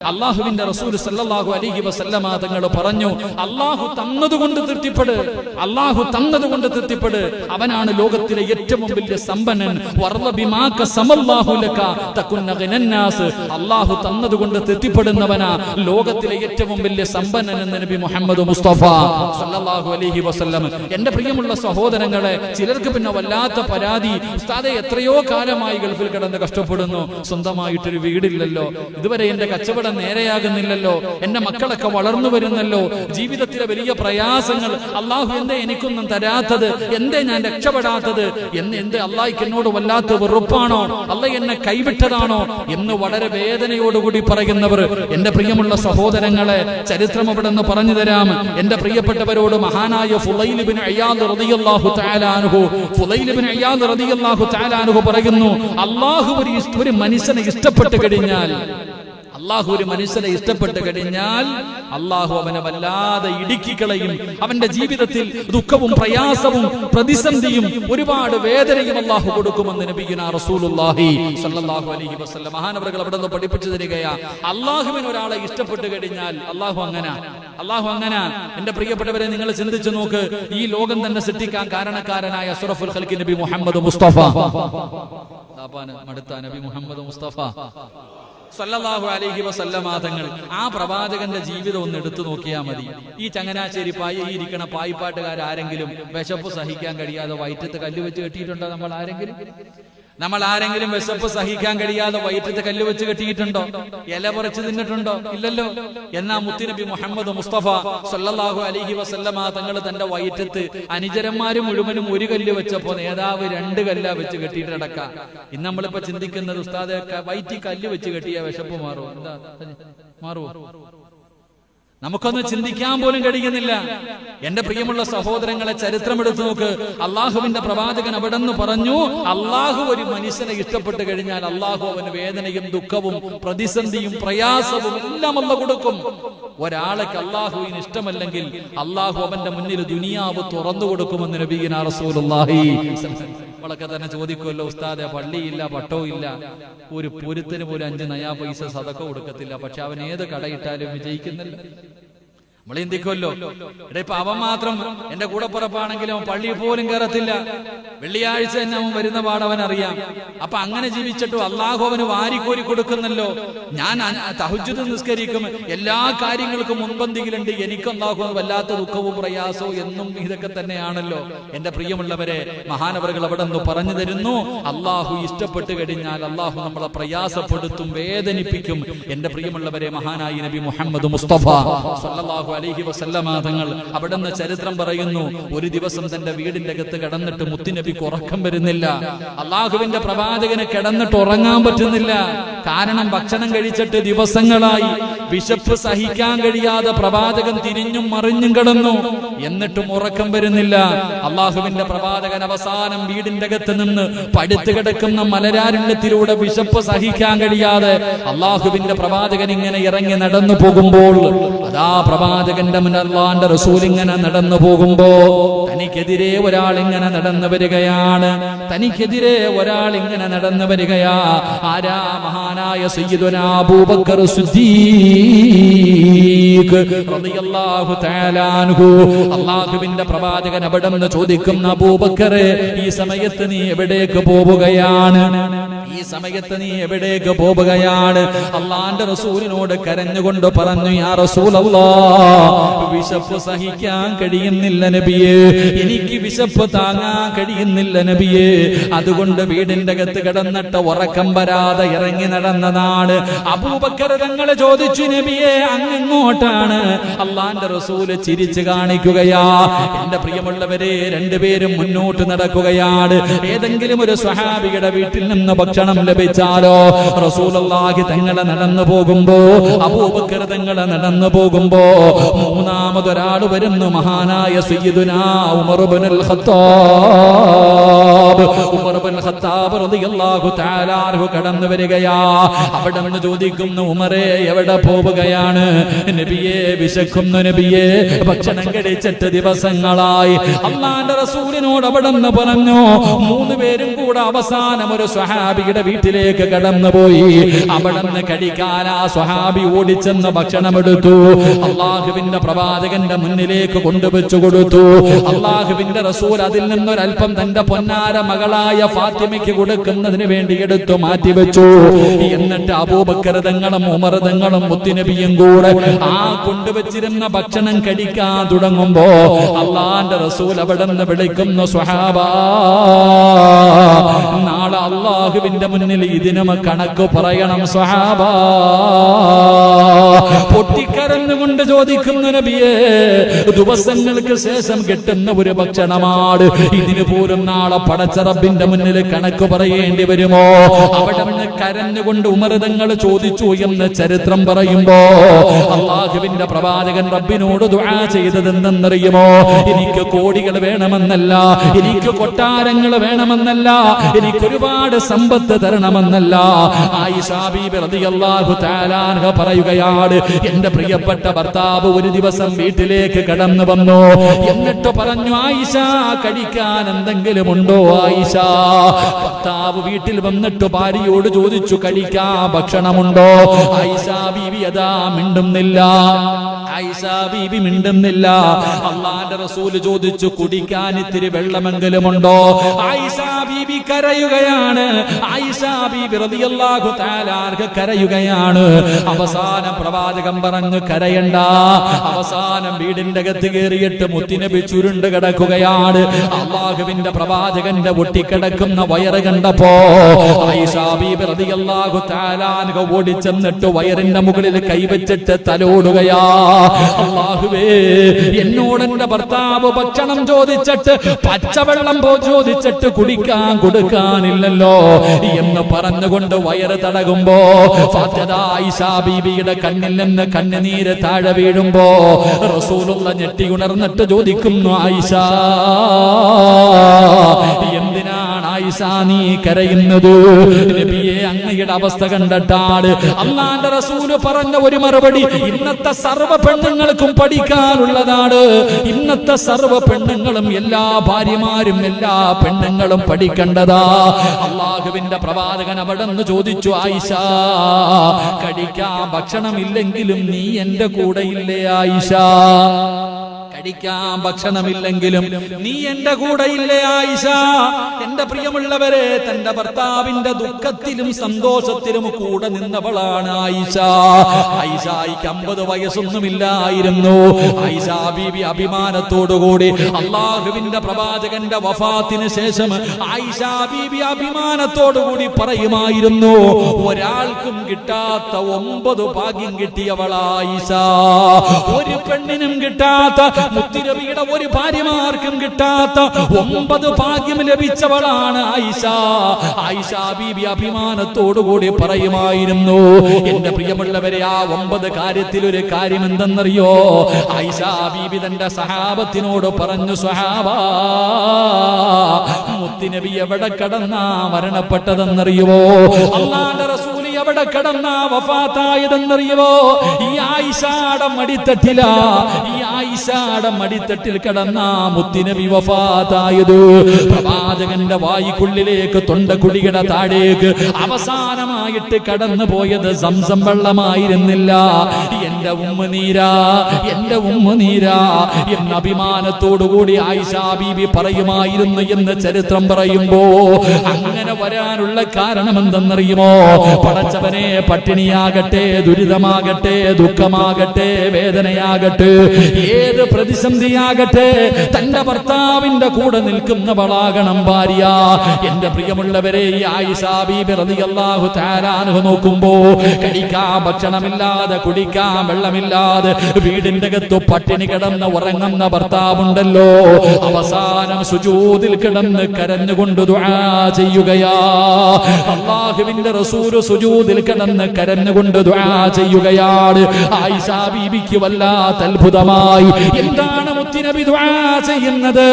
അള്ളാഹുവിന്റെ റസൂൽ സല്ലല്ലാഹു അലൈഹി വസല്ലമ തങ്ങൾ പറഞ്ഞു, അള്ളാഹു തന്നതുകൊണ്ട് തൃപ്തിപ്പെട്, അള്ളാഹു തന്നതുകൊണ്ട് തൃപ്തിപ്പെട്, അവനാണ് ലോകത്തിലെ ഏറ്റവും വലിയ സമ്പന്നൻ. അള്ളാഹു തന്നതുകൊണ്ട് തൃപ്തിപ്പെടുന്നവനാ ലോകത്തിലെ ഏറ്റവും വലിയ സമ്പന്നൻ എന്ന് നബി മുഹമ്മദ് മുസ്തഫ സല്ലല്ലാഹു അലൈഹി വസല്ലം. എന്റെ പ്രിയമുള്ള സഹോദരങ്ങളെ, ചിലർക്ക് പിന്നെ വല്ലാത്ത പരാതി, ഉസ്താദേ എത്രയോ കാലമായി ഗൾഫിൽ കിടന്ന് കഷ്ടപ്പെടുന്നു, സ്വന്തമായിട്ടൊരു വീടില്ലല്ലോ, ഇതുവരെ എന്റെ കച്ചവടം നേരെയാകുന്നില്ലല്ലോ, എന്റെ മക്കളൊക്കെ വളർന്നു വരുന്നല്ലോ, ജീവിതത്തിലെ വലിയ പ്രയാസങ്ങൾ, അള്ളാഹു എന്തേ എനിക്കൊന്നും തരാത്തത്, എന്തേ ഞാൻ രക്ഷപ്പെടാത്തത്, എന്തേ അള്ളാഹിക്ക് എന്നോട് വല്ലാത്ത വെറുപ്പാണോ, അള്ളാഹ് എന്നെ കൈവിട്ടതാണോ എന്ന് വളരെ വേദനയോടുകൂടി പറയുന്നവർ, എന്റെ പ്രിയമുള്ള സഹോദരങ്ങളെ, ചരിത്രം അവിടെ നിന്ന് പറഞ്ഞു തരാം. എന്റെ പ്രിയപ്പെട്ടവരോട് മഹാനായ ഫുളൈൽ ഇബ്നു ഇയാദ് റളിയല്ലാഹു തആല അൻഹു, ഫുളൈൽ ഇബ്നു ഇയാദ് റളിയല്ലാഹു തആല അൻഹു പറയുന്നു, അള്ളാഹു ഒരു മനുഷ്യനെ ഇഷ്ടപ്പെട്ട് കഴിഞ്ഞാൽ, അള്ളാഹു ഒരു മനുഷ്യനെ ഇഷ്ടപ്പെട്ട് കഴിഞ്ഞാൽ അള്ളാഹു അവനെ വല്ലാതെ ഇടുക്കിക്കളയും. അവന്റെ ജീവിതത്തിൽ ദുഃഖവും പ്രയാസവും പ്രതിസന്ധിയും ഒരുപാട് വേദനയും അള്ളാഹു കൊടുക്കുമെന്ന് നബിയുനാ റസൂലുള്ളാഹി സ്വല്ലല്ലാഹു അലൈഹി വസല്ലം മഹാനവറുകൾ അവിടെ നിന്ന് പഠിപ്പിച്ചു തരികയാ. അള്ളാഹുവിന് ഒരാളെ ഇഷ്ടപ്പെട്ട് കഴിഞ്ഞാൽ അള്ളാഹു അങ്ങനെ. എന്റെ പ്രിയപ്പെട്ടവരെ, നിങ്ങൾ ചിന്തിച്ചു നോക്ക്, ഈ ലോകം തന്നെ സൃഷ്ടിക്കാൻ കാരണക്കാരനായ അഷ്റഫുൽ ഖൽഖി നബി മുഹമ്മദ് മുസ്തഫ, മടുത്ത നബി മുഹമ്മദ് മുസ്തഫ സല്ലല്ലാഹു അലൈഹി വസല്ലമ തങ്ങൾ, ആ പ്രവാചകന്റെ ജീവിതം ഒന്ന് എടുത്തു നോക്കിയാൽ മതി. ഈ ചങ്ങനാശ്ശേരി പായി ഇരിക്കണ പായിപ്പാട്ടുകാരെങ്കിലും വിശപ്പ് സഹിക്കാൻ കഴിയാതെ വയറ്റത്ത് കല്ല് വെച്ച് കെട്ടിയിട്ടുണ്ടോ? നമ്മൾ ആരെങ്കിലും വിശപ്പ് സഹിക്കാൻ കഴിയാതെ വയറ്റത്ത് കല്ല് വെച്ച് കെട്ടിയിട്ടുണ്ടോ? ഇല പറിച്ച് തിന്നിട്ടുണ്ടോ? ഇല്ലല്ലോ. എന്നാ മുത്തുനബി മുഹമ്മദ് മുസ്തഫ സല്ലല്ലാഹു അലൈഹി വസല്ലമ തങ്ങൾ തന്റെ വയറ്റത്ത് അനുചരന്മാര് മുഴുവനും ഒരു കല്ല് വെച്ചപ്പോ നേതാവ് 2 കല്ലാ വെച്ച് കെട്ടിയിട്ട് നടക്കാം. ഇന്ന് നമ്മളിപ്പോ ചിന്തിക്കുന്നത്, ഉസ്താദെ വയറ്റി കല്ല് വെച്ച് കെട്ടിയ വിശപ്പ് മാറുമോ? നമുക്കൊന്ന് ചിന്തിക്കാൻ പോലും കഴിയുന്നില്ല. എന്റെ പ്രിയമുള്ള സഹോദരങ്ങളെ, ചരിത്രം എടുത്തു നോക്ക്. അള്ളാഹുവിന്റെ പ്രവാചകൻ അവിടെ നിന്ന് പറഞ്ഞു, അള്ളാഹു ഒരു മനുഷ്യനെ ഇഷ്ടപ്പെട്ട് കഴിഞ്ഞാൽ അള്ളാഹു അവന് വേദനയും ദുഃഖവും പ്രതിസന്ധിയും പ്രയാസവും എല്ലാം അല്ലാഹു കൊടുക്കും. ഒരാൾക്ക് അള്ളാഹുവിന് ഇഷ്ടമല്ലെങ്കിൽ അള്ളാഹു അവന്റെ മുന്നിൽ ദുനിയാവ് തുറന്നു കൊടുക്കുമെന്ന് നബിയുനാ റസൂലുള്ളാഹി. നമ്മളൊക്കെ തന്നെ ചോദിക്കുമല്ലോ, ഉസ്താദെ പള്ളിയില്ല, പട്ടവും ഇല്ല, ഒരു പൊരുത്തിന് പോലും 5 നയാ പൈസ സദഖ കൊടുക്കത്തില്ല, പക്ഷെ അവൻ ഏത് കടയിട്ടാലും വിജയിക്കുന്നില്ല. നമ്മൾ ചിന്തിക്കുമല്ലോ, ഇപ്പൊ അവൻ മാത്രം എന്റെ കൂടപ്പുറപ്പാണെങ്കിലും അവൻ പള്ളിയിൽ പോലും കയറത്തില്ല, വെള്ളിയാഴ്ച തന്നെ അവൻ വരുന്ന പാടവൻ അറിയാം. അപ്പൊ അങ്ങനെ ജീവിച്ചിട്ടും അള്ളാഹു അവന് വാരിക്കോരി കൊടുക്കുന്നല്ലോ. ഞാൻ തഹജ്ജുദ് നിസ്കരിക്കും, എല്ലാ കാര്യങ്ങൾക്കും മുൻപന്തിയിലുണ്ട്, എനിക്ക് അള്ളാഹു വല്ലാത്ത ദുഃഖവും പ്രയാസവും എന്നും ഇതൊക്കെ തന്നെയാണല്ലോ. എന്റെ പ്രിയമുള്ളവരെ, മഹാനവറുകൾ അവിടെ നിന്ന് പറഞ്ഞു തരുന്നു, അള്ളാഹു ഇഷ്ടപ്പെട്ട് കഴിഞ്ഞാൽ അള്ളാഹു നമ്മളെ പ്രയാസപ്പെടുത്തും, വേദനിപ്പിക്കും. എന്റെ പ്രിയമുള്ളവരെ, മഹാനായ നബി മുഹമ്മദ് മുസ്തഫ സല്ലല്ലാഹു അലൈഹി വസല്ലമ തങ്ങൾ അവിടെ നിന്ന് ചരിത്രം പറയുന്നു, ഒരു ദിവസം തന്റെ വീടിന്റെ അകത്ത് കിടന്നിട്ട് മുത്തുനബിക്ക് ഉറക്കം വരുന്നില്ല. അള്ളാഹുവിന്റെ പ്രവാചകന് കിടന്നിട്ട് ഉറങ്ങാൻ പറ്റുന്നില്ല. കാരണം ഭക്ഷണം കഴിച്ചിട്ട് ദിവസങ്ങളായി, വിശപ്പ് സഹിക്കാൻ കഴിയാതെ പ്രവാചകൻ തിരിഞ്ഞും മറിഞ്ഞും കിടന്നു, എന്നിട്ടും ഉറക്കം വരുന്നില്ല. അള്ളാഹുവിന്റെ പ്രവാചകൻ അവസാനം വീടിന്റെ അകത്ത് നിന്ന് പടുത്തു കിടക്കുന്ന മലരാരണ്യത്തിലൂടെ വിശപ്പ് സഹിക്കാൻ കഴിയാതെ അള്ളാഹുവിന്റെ പ്രവാചകൻ ഇങ്ങനെ ഇറങ്ങി നടന്നു പോകുമ്പോൾ, അതാ പ്രവാചകന്റെ മുന്നല്ലാന്റെ റസൂൽ ഇങ്ങനെ നടന്നു പോകുമ്പോ തനിക്കെതിരെ ഒരാൾ ഇങ്ങനെ നടന്നു വരികയാണ്. ആരാ? മഹാനായ സയ്യിദുനാ അബൂബക്കർ സിദ്ദീഖ് റളിയല്ലാഹു തആല അൻഹു. അല്ലാഹുവിന്റെ പ്രവാചകൻ അവിടെ നിന്ന് ചോദിക്കുന്ന, അബൂബക്കറെ, ഈ സമയത്ത് നീ എവിടേക്ക് പോവുകയാണ്? അല്ലാഹുവിന്റെ റസൂലിനോട് കരഞ്ഞുകൊണ്ട് പറഞ്ഞു, യാ റസൂലല്ലാഹ്, വിശപ്പ് സഹിക്കാൻ കഴിയുന്നില്ല നബിയേ, എനിക്ക് വിശപ്പ് താങ്ങാൻ കഴിയുന്നില്ല നബിയേ, അതുകൊണ്ട് വീടിന്റെ അകത്ത് കിടന്നിട്ട് ഉറക്കം വരാതെ ഇറങ്ങി നടന്നതാണ്. അബൂബക്കർ തങ്ങൾ ചോദിച്ചു, നബിയേ അങ്ങെങ്ങോട്ടാണ്? അല്ലാഹുവിന്റെ റസൂല് ചിരിച്ചു കാണിക്കുകയാ. എന്റെ പ്രിയമുള്ളവരെ, 2 പേരും മുന്നോട്ട് നടക്കുകയാണ്. ഏതെങ്കിലും ഒരു സ്വഹാബിയുടെ വീട്ടിൽ നിന്ന് ഭക്ഷണം ലഭിച്ചാലോ, റസൂലുള്ളാഹി തങ്ങളെ നടന്നു പോകുമ്പോ, അബൂബക്കർ തങ്ങളെ നടന്നു പോകുമ്പോ മൂന്നാമതൊരാൾ വരുന്നു, മഹാനായ സയ്യിദുനാ ഉമർ ഇബ്നുൽ ഖത്താബ് റളിയല്ലാഹു തആല അൻഹു കടന്നു വരികയാ. അവിടെ നിന്ന് ചോദിക്കുന്നു, ഉമറേ എവിടെ പോവുകയാണ്. നബിയെ വിശക്കുന്നു നബിയെ, ഭക്ഷണം കഴിച്ചിട്ട് ദിവസങ്ങളായി. അള്ളാന്റെ റസൂലിനോട് അവിടെന്ന് പറഞ്ഞു. 3 പേരും കൂടെ അവസാനം ഒരു സ്വഹാബിയുടെ വീട്ടിലേക്ക് കടന്നുപോയി. അവിടെന്ന് കഴിക്കാൻ ആ സ്വഹാബി ഓടിച്ചെന്ന് ഭക്ഷണം എടുത്തു. അള്ളാഹുവിന്റെ പ്രവാചകന്റെ മുന്നിലേക്ക് കൊണ്ടുവച്ചു കൊടുത്തു. അള്ളാഹുവിന്റെ റസൂൽ അതിൽ നിന്നൊരൽപ്പം തന്റെ പൊന്നാര മകളായ ഫാത്തിമയ്ക്ക് കൊടുക്കുന്നതിന് വേണ്ടി എടുത്തു മാറ്റിവെച്ചു. എന്നിട്ട് അബൂബക്കർ തങ്ങളും ഉമർ തങ്ങളും മുത്തുനബിയും കൂടെ ആ കൊണ്ടുവച്ചിരുന്ന ഭക്ഷണം കഴിക്കാൻ തുടങ്ങുമ്പോ അള്ളാന്റെ റസൂൽ അവിടെ നിന്ന് വിളിക്കുന്നു, സ്വഹാബാ, നാളെ അള്ളാഹുവിന്റെ മുന്നിൽ ഇതിനും കണക്ക് പറയണം സ്വഹാബാ. പൊട്ടിക്കരന്നുകൊണ്ട് ചോദിക്കുന്നു, നബിയെ, ദിവസങ്ങൾക്ക് ശേഷം കിട്ടുന്ന ഒരു ഭക്ഷണമാണ്, ഇതിന് പോലും നാളെ പടച്ച റബ്ബിന്റെ മുന്നിൽ കണക്ക് പറയേണ്ടി വരുമോ? അവിടെ നിന്ന് കരഞ്ഞുകൊണ്ട് ഉമർ തങ്ങൾ ചോദിച്ചു എന്ന് ചരിത്രം പറയുമ്പോ അള്ളാഹുവിന്റെ പ്രവാചകൻ റബ്ബിനോട് ദുആ ചെയ്തത് എന്തെന്നറിയുമോ? എനിക്ക് കോടികൾ വേണമെന്നല്ല, എനിക്ക് കൊട്ടാരങ്ങൾ വേണമെന്നല്ല, എനിക്ക് ഒരുപാട് സമ്പത്ത് തരണമെന്നല്ല. ആയിഷ ബീബി റളിയല്ലാഹു തആല അൻഹ പറയുകയാണ്, എന്റെ പ്രിയപ്പെട്ട ഭർത്താവ് ഒരു ദിവസം വീട്ടിലേക്ക് കടന്നു വന്നു. എന്നിട്ട് പറഞ്ഞു, ആയിഷ, കഴിക്കാൻ എന്തെങ്കിലും ഉണ്ടോ ആയിഷ? ഭർത്താവ് വീട്ടിൽ വന്നിട്ട് ഭാര്യയോട് ചോദിച്ചു, കഴിക്കാൻ ഭക്ഷണമുണ്ടോ? ആയിഷ ബീബി അതാ മിണ്ടുന്നില്ല. ആയിഷ ബീബി മിണ്ടുന്നില്ല. അള്ളാന്റെ റസൂല് ചോദിച്ചു, കുടിക്കാൻ ഇത്തിരി വെള്ളമെങ്കിലും ഉണ്ടോ? ആയിഷ ബീബി കരയുകയാണ്. ആയിഷ ബീബി റളിയല്ലാഹു തആല അൻഹ കരയുകയാണ്. അവസാനം പ്രവാചകൻ പറഞ്ഞു, കരയണ്ട. അവസാനം വീടിന്റെ അകത്ത് കയറിയിട്ട് മുത്തുനബി ചുരുണ്ട് കിടക്കുകയാണ്. അള്ളാഹുവിന്റെ പ്രവാചകന്റെ ഒട്ടിക്കിടക്കുന്ന വയറ് കണ്ടപ്പോ ആയിഷ ബീബി റളിയല്ലാഹു തആല അൻഹ ഓടിച്ചെന്നിട്ട് വയറിന്റെ മുകളിൽ കൈവച്ചിട്ട് തലോടുകയാ. അല്ലാഹുവേ, എന്നോട് എന്റെ ഭർത്താവ് ഭക്ഷണം ചോദിച്ചിട്ട് പച്ചവെള്ളം ചോദിച്ചിട്ട് കുടിക്കാൻ കൊടുക്കാനില്ലല്ലോ എന്ന് പറഞ്ഞുകൊണ്ട് വയറ് തടകുമ്പോ ആയിഷ ബീബിയുടെ കണ്ണിൽ നിന്ന് കണ്ണുനീര് താഴെ വീഴുമ്പോ റസൂലുള്ള ഞെട്ടി ഉണർന്നിട്ട് ചോദിക്കുന്നു, ആയിഷ, എന്തിനാണ് ആയിഷ നീ കരയുന്നത്? നബിയെ, അങ്ങയുടെ അവസ്ഥ കണ്ടിട്ടാണ്. അല്ലാഹുവിന്റെ റസൂല് പറഞ്ഞ ഒരു മറുപടി ഇന്നത്തെ സർവ്വ പെണ്ണുങ്ങൾക്കും പഠിക്കാനുള്ളതാണ്. ഇന്നത്തെ സർവ്വ പെണ്ണുങ്ങളും, എല്ലാ ഭാര്യമാരും, എല്ലാ പെണ്ണുങ്ങളും പഠിക്കേണ്ടതാ. അള്ളാഹുവിന്റെ പ്രവാചകൻ അവിടെ നിന്ന് ചോദിച്ചു, ആയിഷ, കഴിക്കാൻ ഭക്ഷണമില്ലെങ്കിലും നീ എന്റെ കൂടെ ഇല്ലേ ആയിഷ? കഴിക്കാൻ ഭക്ഷണമില്ലെങ്കിലും നീ എന്റെ കൂടെ ഇല്ലേ ആയിഷ? എന്റെ പ്രിയമുള്ളവരെ, തന്റെ ഭർത്താവിന്റെ ദുഃഖത്തിലും സന്തോഷത്തിലും കൂടെ നിന്നവളാണ് ആയിഷ. ആയിഷയ്ക്ക് 50 വയസ്സൊന്നുമില്ലായിരുന്നു. ആയിഷ ബീബി അഭിമാനത്തോടുകൂടി അള്ളാഹുവിന്റെ പ്രവാചകന്റെ വഫാത്തിന് ശേഷം ആയിഷ ബീബി അഭിമാനത്തോടുകൂടി പറയുമായിരുന്നു, ഒരാൾക്കും കിട്ടാത്ത 9 ഭാഗ്യം കിട്ടിയവളാ ആയിഷ. ഒരു പെണ്ണിനും കിട്ടാത്ത, മുത്തുനബിയുടെ ഒരു ഭാര്യമാർക്കും കിട്ടാത്ത 9 ഭാഗ്യം ലഭിച്ചവളാണ് ആയിഷ. ആയിഷ ബീബി അഭിമാനത്തോടുകൂടി പറയുമായിരുന്നു. എന്റെ പ്രിയമുള്ളവരെ, ആ 9 കാര്യത്തിൽ ഒരു കാര്യം എന്തെന്നറിയോ? ആയിഷ ബീബി തന്റെ സഹാബത്തിനോട് പറഞ്ഞു, സ്വഹാബാ, മുത്തുനബി എവിടെ കിടന്നാ മരണപ്പെട്ടതെന്നറിയുവോ? അല്ലാഹുവിന്റെ റസൂൽ എവിടെ കിടന്നാ വഫാത്തായതെന്നറിയുവോ? ഈ ആയിഷയുടെ മടിത്തട്ടിലാ. ഈ ആയിഷയുടെ മടിത്തട്ടിൽ കിടന്ന മുത്തുനബി വഫാത്തായത്. പ്രവാചകന്റെ വായ്ക്കുള്ളിലേക്ക്, തൊണ്ടക്കുടിയുടെ താഴേക്ക് അവസാനമായിട്ട് കടന്നു പോയത് സംസം വെള്ളമായിരുന്നില്ല. എന്റെ ഉമ്മനീരാ, എന്റെ ഉമ്മനീരാ എന്ന അഭിമാനത്തോടുകൂടി ആയിഷ ബീബി പറയുമായിരുന്നു എന്ന് ചരിത്രം പറയുമ്പോ, അങ്ങനെ വരാനുള്ള കാരണം എന്തെന്നറിയുമോ? പടച്ചവനെ, പട്ടിണിയാകട്ടെ, ദുരിതമാകട്ടെ, ദുഃഖമാകട്ടെ, വേദനയാകട്ടെ, ഏത് പ്രതിസന്ധിയാകട്ടെ, തന്റെ ഭർത്താവിന്റെ കൂടെ നിൽക്കുന്നവളാകണം ഭാര്യ. എന്റെ പ്രിയമുള്ളവരെ, ഈ ആയിഷ ബീബി റളിയല്ലാഹു തആല അൻഹ നോക്കുമ്പോ കഴിക്കാൻ ഭക്ഷണമില്ലാതെ, കുടിക്കാൻ വെള്ളമില്ലാതെ, വീടിന്റെ അകത്ത് പട്ടിണി കിടന്ന് ഉറങ്ങുന്ന ഭർത്താവുണ്ടല്ലോ, അവസാനം സുജൂദിൽ കിടന്ന് കരഞ്ഞുകൊണ്ട് ദുആ ചെയ്യുകയാ. അല്ലാഹുവിന്റെ റസൂൽ സുജൂദിൽ കിടന്ന് കരഞ്ഞുകൊണ്ട് ദുആ ചെയ്യുകയാണ്. ആയിഷ ബീബിക്ക് വല്ലാത്ത അത്ഭുതമായി. എന്താണ് മുത്തുനബി ദുആ ചെയ്യുന്നത്?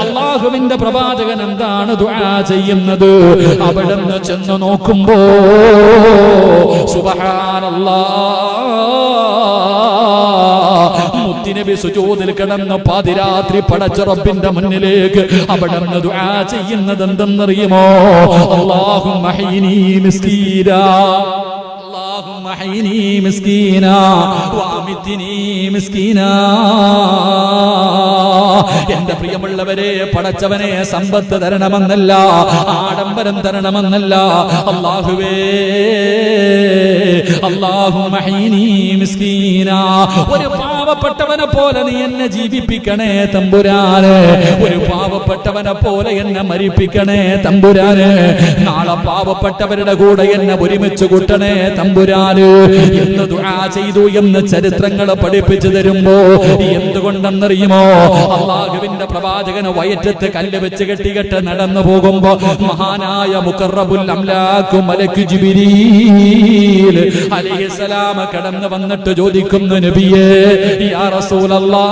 അല്ലാഹുവിന്റെ പ്രവാചകൻ എന്താണ് ദുആ ചെയ്യുന്നത്? അവിടുന്ന് ചെന്ന് നോക്കുമ്പോ സുബ്ഹാനല്ലാഹ്, മുത്തുനബി സുജൂദിൽ കിടന്ന് പാതിരാത്രി പടച്ച റബ്ബിന്റെ മുന്നിലേക്ക് അവിടുന്ന് ദുആ ചെയ്യുന്നത് എന്തെന്നറിയുമോ? അല്ലാഹുമ്മ ഹയ്യിനി മിസ്കീനാ, اللهم احيني مسكينا وامتني مسكينا. എന്റെ പ്രിയമുള്ളവരെ, പടച്ചവനെ സമ്പത്ത് തരണമെന്നല്ല, ആഡംബരം തരണമെന്നല്ല, അല്ലാഹുവേ അല്ലാഹുമ്മ ഹയ്യിനി മിസ്കീനാ, ഒരു പാവപ്പെട്ടവനെ പോലെ നീ എന്നെ ജീവിപ്പിക്കണേ തമ്പുരാനെ, ഒരു പാവപ്പെട്ടവനെ പോലെ എന്നെ മരിപ്പിക്കണേ തമ്പുരാനെ, നാളെ പാവപ്പെട്ടവരുടെ കൂടെ എന്നെ ഒരുമിച്ച് കൂട്ടണേ തമ്പുരാന് എന്ന് ദുആ ചെയ്തു എന്ന് ചരിത്രങ്ങൾ പഠിപ്പിച്ചു തരുമ്പോ എന്തുകൊണ്ടെന്നറിയുമോ? അല്ലാഹുവിന്റെ പ്രവാചകന് വയറ്റത്ത് കല്ല് വെച്ച് കെട്ടികെട്ട് നടന്നു പോകുമ്പോ മഹാനായ മുഖറബുൽ അംലാഖ് മലക്ക് ജിബ്രീൽ അലൈഹിസ്സലാം കടന്നു വന്നിട്ട് ചോദിക്കുന്നു, നബിയേ യാ റസൂലല്ലാഹ്,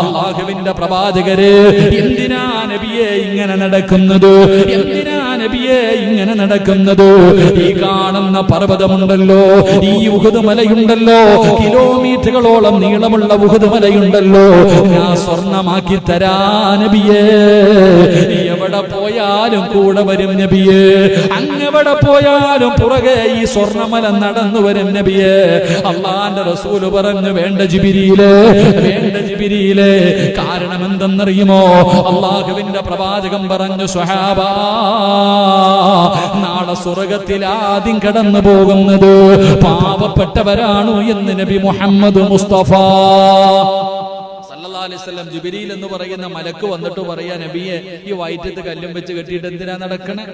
അല്ലാഹുവിന്റെ പ്രവാചകരെ എന്തിനാ നബിയേ ഇങ്ങനെ നടക്കുന്നത്? എന്തിനാ നബിയേ ഇങ്ങനെ നടക്കുന്നത്? ഈ കാണുന്ന പർവ്വതമുണ്ടല്ലോ, ഈ ഉഹുദ് മലയുണ്ടല്ലോ, കിലോമീറ്ററുകളോളം നീളമുള്ള ഉഹുദ് മലയുണ്ടല്ലോ, ഞാൻ സ്വർണമാക്കി തരാ നബിയേ, എവിടെ പോയാലും കൂടെ വരും നബിയേ, അങ്ങെവിടെ പോയാലും പുറകെ ഈ സ്വർണമല നടന്നു വരും നബിയേ. അല്ലാഹുവിന്റെ റസൂൽ പറഞ്ഞു, വേണ്ട ജിബ്രീലേ, വേണ്ട ജിബ്രീലേ. കാരണം എന്തെന്നറിയുമോ? അല്ലാഹുവിന്റെ പ്രവാചകൻ പറഞ്ഞു, സ്വഹാബാ, നാളെ സ്വർഗ്ഗത്തിൽ ആദ്യം കടന്നു പോകുന്നത് പാവപ്പെട്ടവരാണോ എന്ന് നബി മുഹമ്മദ് മുസ്തഫ സല്ലല്ലാഹു അലൈഹി വസല്ലം. ജിബ്രീൽ എന്ന് പറയുന്ന മലക്ക് വന്നിട്ട് പറയാ, നബിയെ ഈ വയറ്റത്ത് കല്ലും വെച്ച് കെട്ടിയിട്ട് എന്തിനാ നടക്കണേ?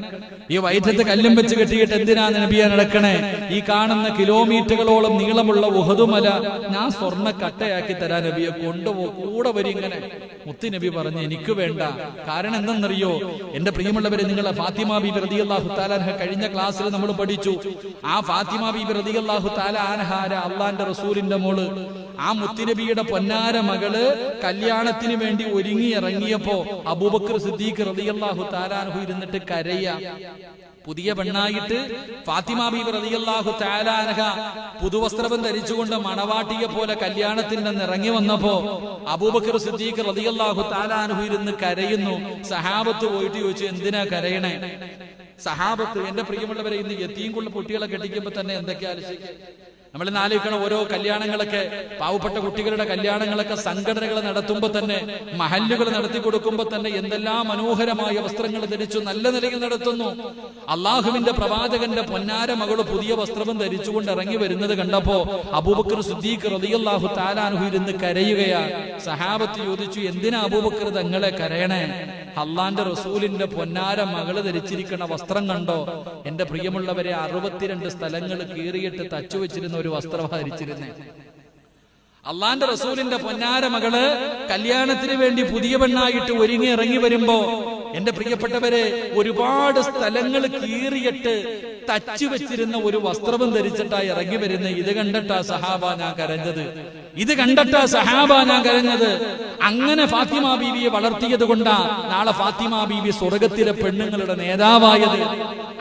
ഈ വയറ്റത്ത് കല്ലും വെച്ച് കെട്ടിയിട്ട് എന്തിനാ നബിയെ നടക്കണേ? ഈ കാണുന്ന കിലോമീറ്ററുകളോളം നീളമുള്ള ഉഹദ് മല ഞാൻ സ്വർണ്ണ കട്ടയാക്കി തരാൻ നബിയെ, കൊണ്ടുപോ, കൂടെ വരും. ഇങ്ങനെ മുത്ത് നബി പറഞ്ഞു, എനിക്ക് വേണ്ട. കാരണം എന്തെന്നറിയോ? എന്റെ പ്രിയമുള്ളവരെ, നിങ്ങളെ ഫാത്തിമ ബീബി റളിയല്ലാഹു തആല അൻഹ കഴിഞ്ഞ ക്ലാസ്സിൽ നമ്മൾ പഠിച്ചു. ആ ഫാത്തിമ ബീബി റളിയല്ലാഹു തആല അൻഹ അല്ലാഹുവിന്റെ റസൂലിന്റെ മോള്, ആ മുത്തുനബിയുടെ പൊന്നാര മകള് കല്യാണത്തിന് വേണ്ടി ഒരുങ്ങി ഇറങ്ങിയപ്പോ അബൂബക്കർ സിദ്ദീഖ് റളിയല്ലാഹു തആല അൻഹു ഇരുന്നിട്ട് കരയാ. പുതിയ പെണ്ണായിട്ട് ഫാത്തിമ ബീബി റളിയല്ലാഹു തആല അൻഹ പുതുവസ്ത്രം ധരിച്ചുകൊണ്ട് മണവാട്ടിയെ പോലെ കല്യാണത്തിന് ഇറങ്ങി വന്നപ്പോ അബൂബക്കർ സിദ്ദീഖ് റളിയല്ലാഹു തആല അൻഹു ഇരുന്ന് കരയുന്നു. സഹാബത്ത് പോയിട്ട് ചോദിച്ചു, എന്തിനാ കരയണേ? സഹാബത്ത്, എന്റെ പ്രിയമുള്ളവരെ, ഇന്ന് യതീംകുള്ള കുട്ടികളെ കെട്ടിക്കുമ്പോ തന്നെ എന്തൊക്കെയാ ആലോചിക്കുക? നമ്മൾ ഇന്ന് ആലോചിക്കണം, ഓരോ കല്യാണങ്ങളൊക്കെ, പാവപ്പെട്ട കുട്ടികളുടെ കല്യാണങ്ങളൊക്കെ സംഘടനകൾ നടത്തുമ്പോൾ തന്നെ, മഹല്ലുകൾ നടത്തി കൊടുക്കുമ്പോൾ തന്നെ എന്തെല്ലാം മനോഹരമായ വസ്ത്രങ്ങൾ ധരിച്ചു നല്ല നിലയിൽ നടത്തുന്നു. അള്ളാഹുവിന്റെ പ്രവാചകന്റെ പൊന്നാര മകള് പുതിയ വസ്ത്രവും ധരിച്ചുകൊണ്ട് ഇറങ്ങി വരുന്നത് കണ്ടപ്പോ അബൂബക്കർ സിദ്ദീഖ് റളിയല്ലാഹു തആല അൻഹു ഇരുന്ന് കരയുകയാ. സഹാബത്ത് ചോദിച്ചു, എന്തിനാ അബൂബക്കർ തങ്ങളെ കരയണേ? അള്ളാന്റെ റസൂലിന്റെ പൊന്നാര മകള് ധരിച്ചിരിക്കുന്ന വസ്ത്രം കണ്ടോ? എന്റെ പ്രിയമുള്ളവരെ, 62 സ്ഥലങ്ങൾ കീറിയിട്ട് തച്ചു വെച്ചിരുന്ന ഒരു വസ്ത്രം ധരിച്ചിരുന്നേ. അള്ളാന്റെ റസൂലിന്റെ പൊന്നാര മകള് കല്യാണത്തിന് വേണ്ടി പുതിയ പെണ്ണായിട്ട് ഒരുങ്ങി ഇറങ്ങി വരുമ്പോ എന്റെ പ്രിയപ്പെട്ടവരെ, ഒരുപാട് സ്ഥലങ്ങൾ കീറിയിട്ട് തച്ചു വെച്ചിരുന്ന ഒരു വസ്ത്രവും ധരിച്ചിട്ടാ ഇറങ്ങി വരുന്ന. ഇത് കണ്ടിട്ടാ സഹാബ ഞാൻ കരഞ്ഞത്, ഇത് കണ്ടിട്ടാ സഹാബ ഞാൻ കരഞ്ഞത്. അങ്ങനെ ഫാത്തിമ ബീവിയെ വളർത്തിയത് കൊണ്ടാ നാളെ ഫാത്തിമ ബീവി സ്വർഗത്തിലെ പെണ്ണുങ്ങളുടെ നേതാവായത്.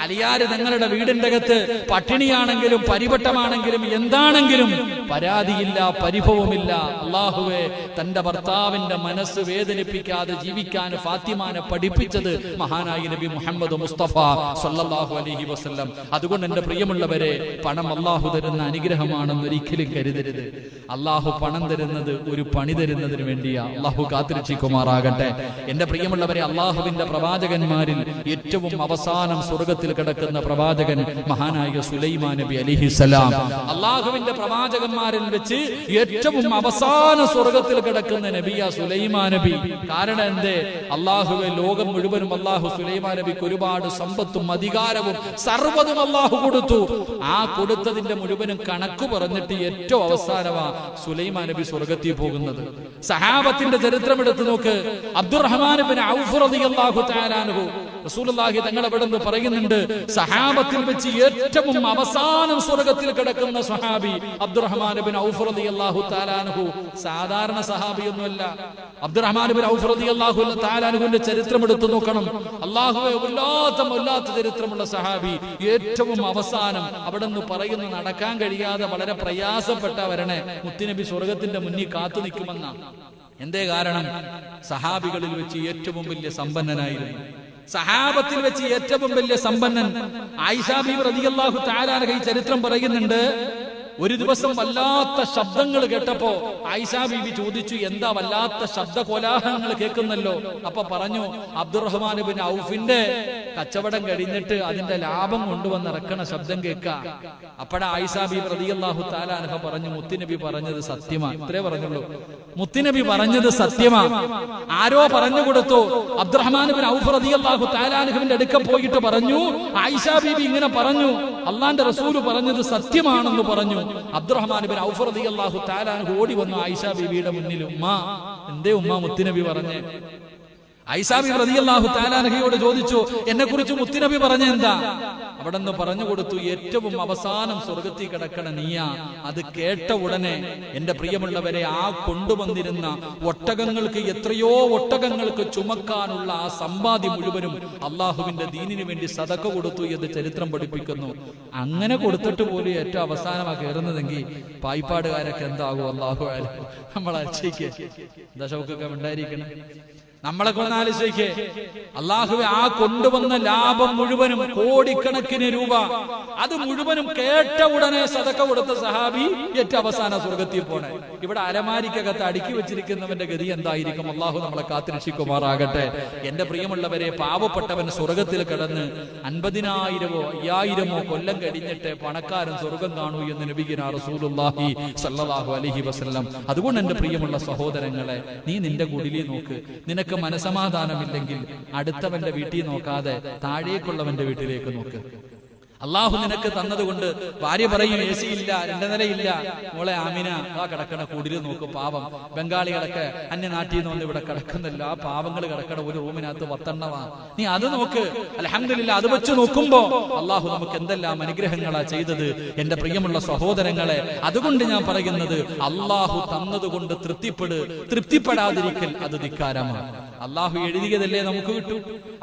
അലിയാര് തങ്ങളുടെ വീടിന്റെ അകത്ത് പട്ടിണിയാണെങ്കിലും പരിവട്ടമാണെങ്കിലും എന്താണെങ്കിലും പരാതിയില്ല, പരിഭവമില്ല. അല്ലാഹുവേ, തന്റെ ഭർത്താവിന്റെ മനസ്സ് വേദനിപ്പിക്കാതെ ജീവിക്കാൻ ഫാത്തിമാനെ പഠിപ്പിച്ചത് മഹാനായ നബി മുഹമ്മദ് മുസ്തഫ സല്ലല്ലാഹു അലൈഹി വസല്ലം. അതുകൊണ്ട് എന്റെ പ്രിയമുള്ളവരെ, പണം അല്ലാഹു തരുന്ന അനുഗ്രഹമാണെന്ന് ഒരിക്കലും കരുതരുത്. അല്ലാഹു പണം തരുന്നത് ഒരു പണി തരുന്നതിന് വേണ്ടിയാ. അല്ലാഹു കാത്തിരക്ഷിക്കുമാറാകട്ടെ. എന്റെ പ്രിയമുള്ളവരെ, അല്ലാഹുവിന്റെ പ്രവാചകന്മാരിൽ ഏറ്റവും അവസാനം സ്വർഗത്തിൽ കിടക്കുന്ന പ്രവാചകൻ മഹാനായ സുലൈമാൻ നബി അലൈഹിസ്സലാം. അല്ലാഹുവിന്റെ പ്രവാചകന്മാരിൽ വെച്ച് ഏറ്റവും അവസാന സ്വർഗത്തിൽ കിടക്കുന്ന നബിയാ സുലൈമാൻ നബി. കാരണം എന്തേ? അല്ലാഹുവെ, ലോകം മുഴുവനും അല്ലാഹു സുലൈമാൻ നബിക്ക് ഒരുപാട് സമ്പത്തും അധികാരവും സർവ്വതും അല്ലാഹു കൊടുത്തു. ആ കൊടുത്തതിന്റെ മുഴുവനും കണക്ക് പറഞ്ഞിട്ട് ഏറ്റവും അവസാനമാ സുലൈമാൻ നബി സ്വർഗത്തിൽ പോകുന്നത്. സഹാബത്തിന്റെ ചരിത്രം എടുത്തു നോക്ക്. അബ്ദുറഹ്മാൻ ഇബ്നു ഔഫ് റളിയല്ലാഹു തആല അൻഹു റസൂലുള്ളാഹി തങ്ങൾ അവിടെ നിന്ന് പറയുന്നുണ്ട്, സഹാബത്തിൽ വെച്ച് ഏറ്റവും അവസാനം സ്വർഗ്ഗത്തിൽ കിടക്കുന്ന സ്വഹാബി അബ്ദുറഹ്മാൻ ഇബ്നു ഔഫ് റളിയല്ലാഹു തആല അൻഹു. സാധാരണ സഹാബിയൊന്നുമല്ല. അബ്ദുറഹ്മാൻ ഇബ്നു ഔഫ് റളിയല്ലാഹു തആല അൻഹുവിന്റെ ചരിത്രം എടുത്തു നോക്കണം. അല്ലാഹുവേ, വല്ലാത്ത ചരിത്രമുള്ള സഹാബി. ഏറ്റവും അവസാനം അവിടെ നിന്ന് പറയുന്ന നടക്കാൻ കഴിയാതെ വളരെ പ്രയാസപ്പെട്ട വരണേ മുത്തുനബി സ്വർഗത്തിന്റെ മുന്നിൽ കാത്തു നിൽക്കുമെന്നാണ്. എന്തേ കാരണം? സഹാബികളിൽ വെച്ച് ഏറ്റവും വലിയ സമ്പന്നനായിരുന്നു. സഹാബത്തിൽ വെച്ച് ഏറ്റവും വലിയ സമ്പന്നൻ ആയിഷ ബീവി റളിയല്ലാഹു തആല അൻഹ ഈ ചരിത്രം പറയുന്നുണ്ട്. ഒരു ദിവസം വല്ലാത്ത ശബ്ദങ്ങൾ കേട്ടപ്പോ ആയിഷ ബീവി ചോദിച്ചു, എന്താ വല്ലാത്ത ശബ്ദ കോലാഹലങ്ങൾ കേൾക്കുന്നല്ലോ? അപ്പൊ പറഞ്ഞു, അബ്ദുറഹ്മാൻ ഇബ്നു ഔഫിന്റെ കച്ചവടം കഴിഞ്ഞിട്ട് അതിന്റെ ലാഭം കൊണ്ടുവന്നിറക്കണ ശബ്ദം കേൾക്കാം. അപ്പോഴാ ആയിഷ ബീവി റളിയല്ലാഹു തആല അൻഹ പറഞ്ഞു, മുത്തുനബി പറഞ്ഞത് സത്യമാ. ഇത്രേ പറഞ്ഞുള്ളൂ. മുത്തുനബി പറഞ്ഞത് സത്യമാ. ആരോ പറഞ്ഞു കൊടുത്തു. അബ്ദുറഹ്മാൻ ഇബ്നു ഔഫ് റളിയല്ലാഹു തആല അൻഹുവിന്റെ അടുക്ക പോയിട്ട് പറഞ്ഞു, ആയിഷ ബീവി ഇങ്ങനെ പറഞ്ഞു, അള്ളാന്റെ റസൂല് പറഞ്ഞത് സത്യമാണെന്ന് പറഞ്ഞു. അബ്ദുറഹ്മാൻ ഇബ്നു ഔഫ് റളിയല്ലാഹു തആല അൻഹു ഓടി വന്നു ആയിഷ ബീവിയുടെ മുന്നിൽ. ഉമ്മ, എന്തേ ഉമ്മ മുത്തുനബി പറഞ്ഞേ? ആയിഷ ബീവി റളിയല്ലാഹു തആല അൻഹയോട് ചോദിച്ചു, എന്നെ കുറിച്ച് മുത്തുനബി പറഞ്ഞ എന്താ? അവിടെ നിന്ന് പറഞ്ഞു കൊടുത്തു, ഏറ്റവും അവസാനം സ്വർഗത്തിൽ കിടക്കണ നീയാ. അത് കേട്ട ഉടനെ എന്റെ പ്രിയമുള്ളവരെ, ആ കൊണ്ടുവന്നിരുന്ന ഒട്ടകങ്ങൾക്ക്, എത്രയോ ഒട്ടകങ്ങൾക്ക് ചുമക്കാനുള്ള ആ സമ്പാദ്യം മുഴുവനും അള്ളാഹുവിന്റെ ദീനിന് വേണ്ടി സദഖ കൊടുത്തു എന്ന് ചരിത്രം പഠിപ്പിക്കുന്നു. അങ്ങനെ കൊടുത്തിട്ട് പോലും ഏറ്റവും അവസാനമാ കയറുന്നതെങ്കിൽ പായിപ്പാടുകാരൊക്കെ എന്താകും? അള്ളാഹു നമ്മൾ അച്ഛയ്ക്ക് ദശമൊക്കെ ഉണ്ടായിരിക്കണം. നമ്മളെ കൊന്നാലോചിക്കേ, അള്ളാഹുവെ, ആ കൊണ്ടുവന്ന ലാഭം മുഴുവനും കോടിക്കണക്കിന് രൂപ, അത് മുഴുവനും കേട്ട ഉടനെ സദഖ കൊടുത്ത സഹാബി ഏറ്റവും അവസാന സ്വർഗത്തിൽ പോണേ. ഇവിടെ അലമാരിക്കകത്ത് അടുക്കി വെച്ചിരിക്കുന്നവന്റെ ഗതി എന്തായിരിക്കും? അള്ളാഹു നമ്മളെ കാത്തിരക്ഷിക്കുമാറാകട്ടെ. എന്റെ പ്രിയമുള്ളവരെ, പാവപ്പെട്ടവൻ സ്വർഗത്തിൽ കിടന്ന് 50,000 5000 കൊല്ലം കഴിഞ്ഞിട്ട് പണക്കാരൻ സ്വർഗം കാണൂ എന്ന് നബിയുനാ റസൂലുള്ളാഹി സ്വല്ലല്ലാഹു അലൈഹി വസല്ലം. അതുകൊണ്ട് എന്റെ പ്രിയമുള്ള സഹോദരങ്ങളെ, നീ നിന്റെ കുടിലിൽ നോക്ക്. നിനക്ക് മനസമാധാനമില്ലെങ്കിൽ അടുത്തവന്റെ വീട്ടിൽ നോക്കാതെ താഴേക്കുള്ളവന്റെ വീട്ടിലേക്ക് നോക്ക്. അള്ളാഹു നിനക്ക് തന്നതുകൊണ്ട് ഭാര്യ പറയും, എ സി ഇല്ല, 2 നിലയില്ല, മോളെ ആമിന ആ കിടക്കണ കുടില് നോക്ക്. പാവം ബംഗാളികളൊക്കെ അന്യനാട്ടിൽ നിന്ന് വന്ന് ഇവിടെ കിടക്കുന്നില്ല. ആ പാവങ്ങൾ കിടക്കണ ഒരു റൂമിനകത്ത് 10 നീ അത് നോക്ക്. അൽഹംദുലില്ലാഹ്, അത് വെച്ച് നോക്കുമ്പോ അള്ളാഹു നമുക്ക് എന്തെല്ലാം അനുഗ്രഹങ്ങളാ ചെയ്തത് എന്റെ പ്രിയമുള്ള സഹോദരങ്ങളെ. അതുകൊണ്ട് ഞാൻ പറയുന്നത്, അള്ളാഹു തന്നതുകൊണ്ട് തൃപ്തിപ്പെടാതിരിക്കൽ അത് ധിക്കാരമാണ്. അള്ളാഹു എഴുതിയതല്ലേ നമുക്ക് കിട്ടൂ,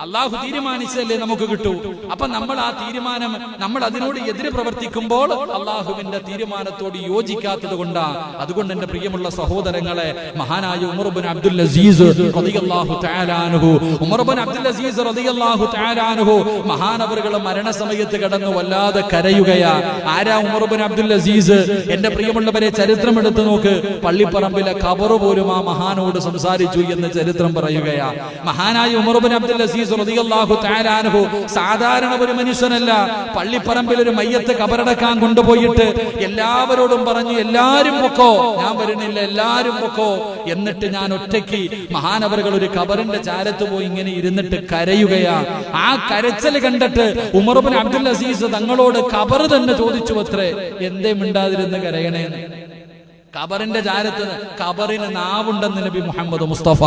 അള്ളാഹു തീരുമാനിച്ചതല്ലേ നമുക്ക് കിട്ടൂ. അപ്പൊ നമ്മൾ ആ തീരുമാനം, നമ്മൾ അതിനോട് എതിര് പ്രവർത്തിക്കുമ്പോൾ അള്ളാഹുവിന്റെ തീരുമാനത്തോട് യോജിക്കാത്തത് കൊണ്ടാണ്. അതുകൊണ്ട് എന്റെ പ്രിയമുള്ള സഹോദരങ്ങളെ, മഹാനായ ഉമർ ഇബ്നു അബ്ദുൽ അസീസ് റളിയല്ലാഹു തആല അൻഹു, ഉമർ ഇബ്നു അബ്ദുൽ അസീസ് റളിയല്ലാഹു തആല അൻഹു മഹാനവറുകൾ മരണസമയത്ത് കിടന്നു വല്ലാതെ കരയുകയാ. ആരാ ഉമർ ഇബ്നു അബ്ദുൽ അസീസ്? എന്റെ പ്രിയമുള്ളവരെ, ചരിത്രം എടുത്തു നോക്ക്. പള്ളിപ്പറമ്പിലെ ഖബർ പോലും ആ മഹാനോട് സംസാരിച്ചു എന്ന് ചരിത്രം പറയുക. മഹാനായ ഉമർ ഇബ്നു അബ്ദുൽ അസീസ് റളിയല്ലാഹു തആല അൻഹു സാധാരണ ഒരു മനുഷ്യനല്ല. പള്ളിപ്പറമ്പിൽ ഒരു മയ്യത്ത് കബറടക്കാൻ കൊണ്ടുപോയിട്ട് എല്ലാവരോടും പറഞ്ഞു, എല്ലാരും പൊക്കോ, ഞാൻ വരുന്നില്ല, എല്ലാരും പൊക്കോ. എന്നിട്ട് ഞാൻ ഒറ്റയ്ക്ക് മഹാനവറുകൾ ഒരു കബറിന്റെ ചാരത്ത് പോയി ഇങ്ങനെ ഇരുന്നിട്ട് കരയുകയാ. ആ കരച്ചൽ കണ്ടിട്ട് ഉമർ ഇബ്നു അബ്ദുൽ അസീസ് തങ്ങളോട് കബർ തന്നെ ചോദിച്ചു അത്രേ, എന്തേ മിണ്ടാതിരുന്ന് കരയണേന്ന്. കബറിന്റെ ചാരത്ത് കബറിന് നാവുണ്ടെന്ന് നബി മുഹമ്മദ് മുസ്തഫ.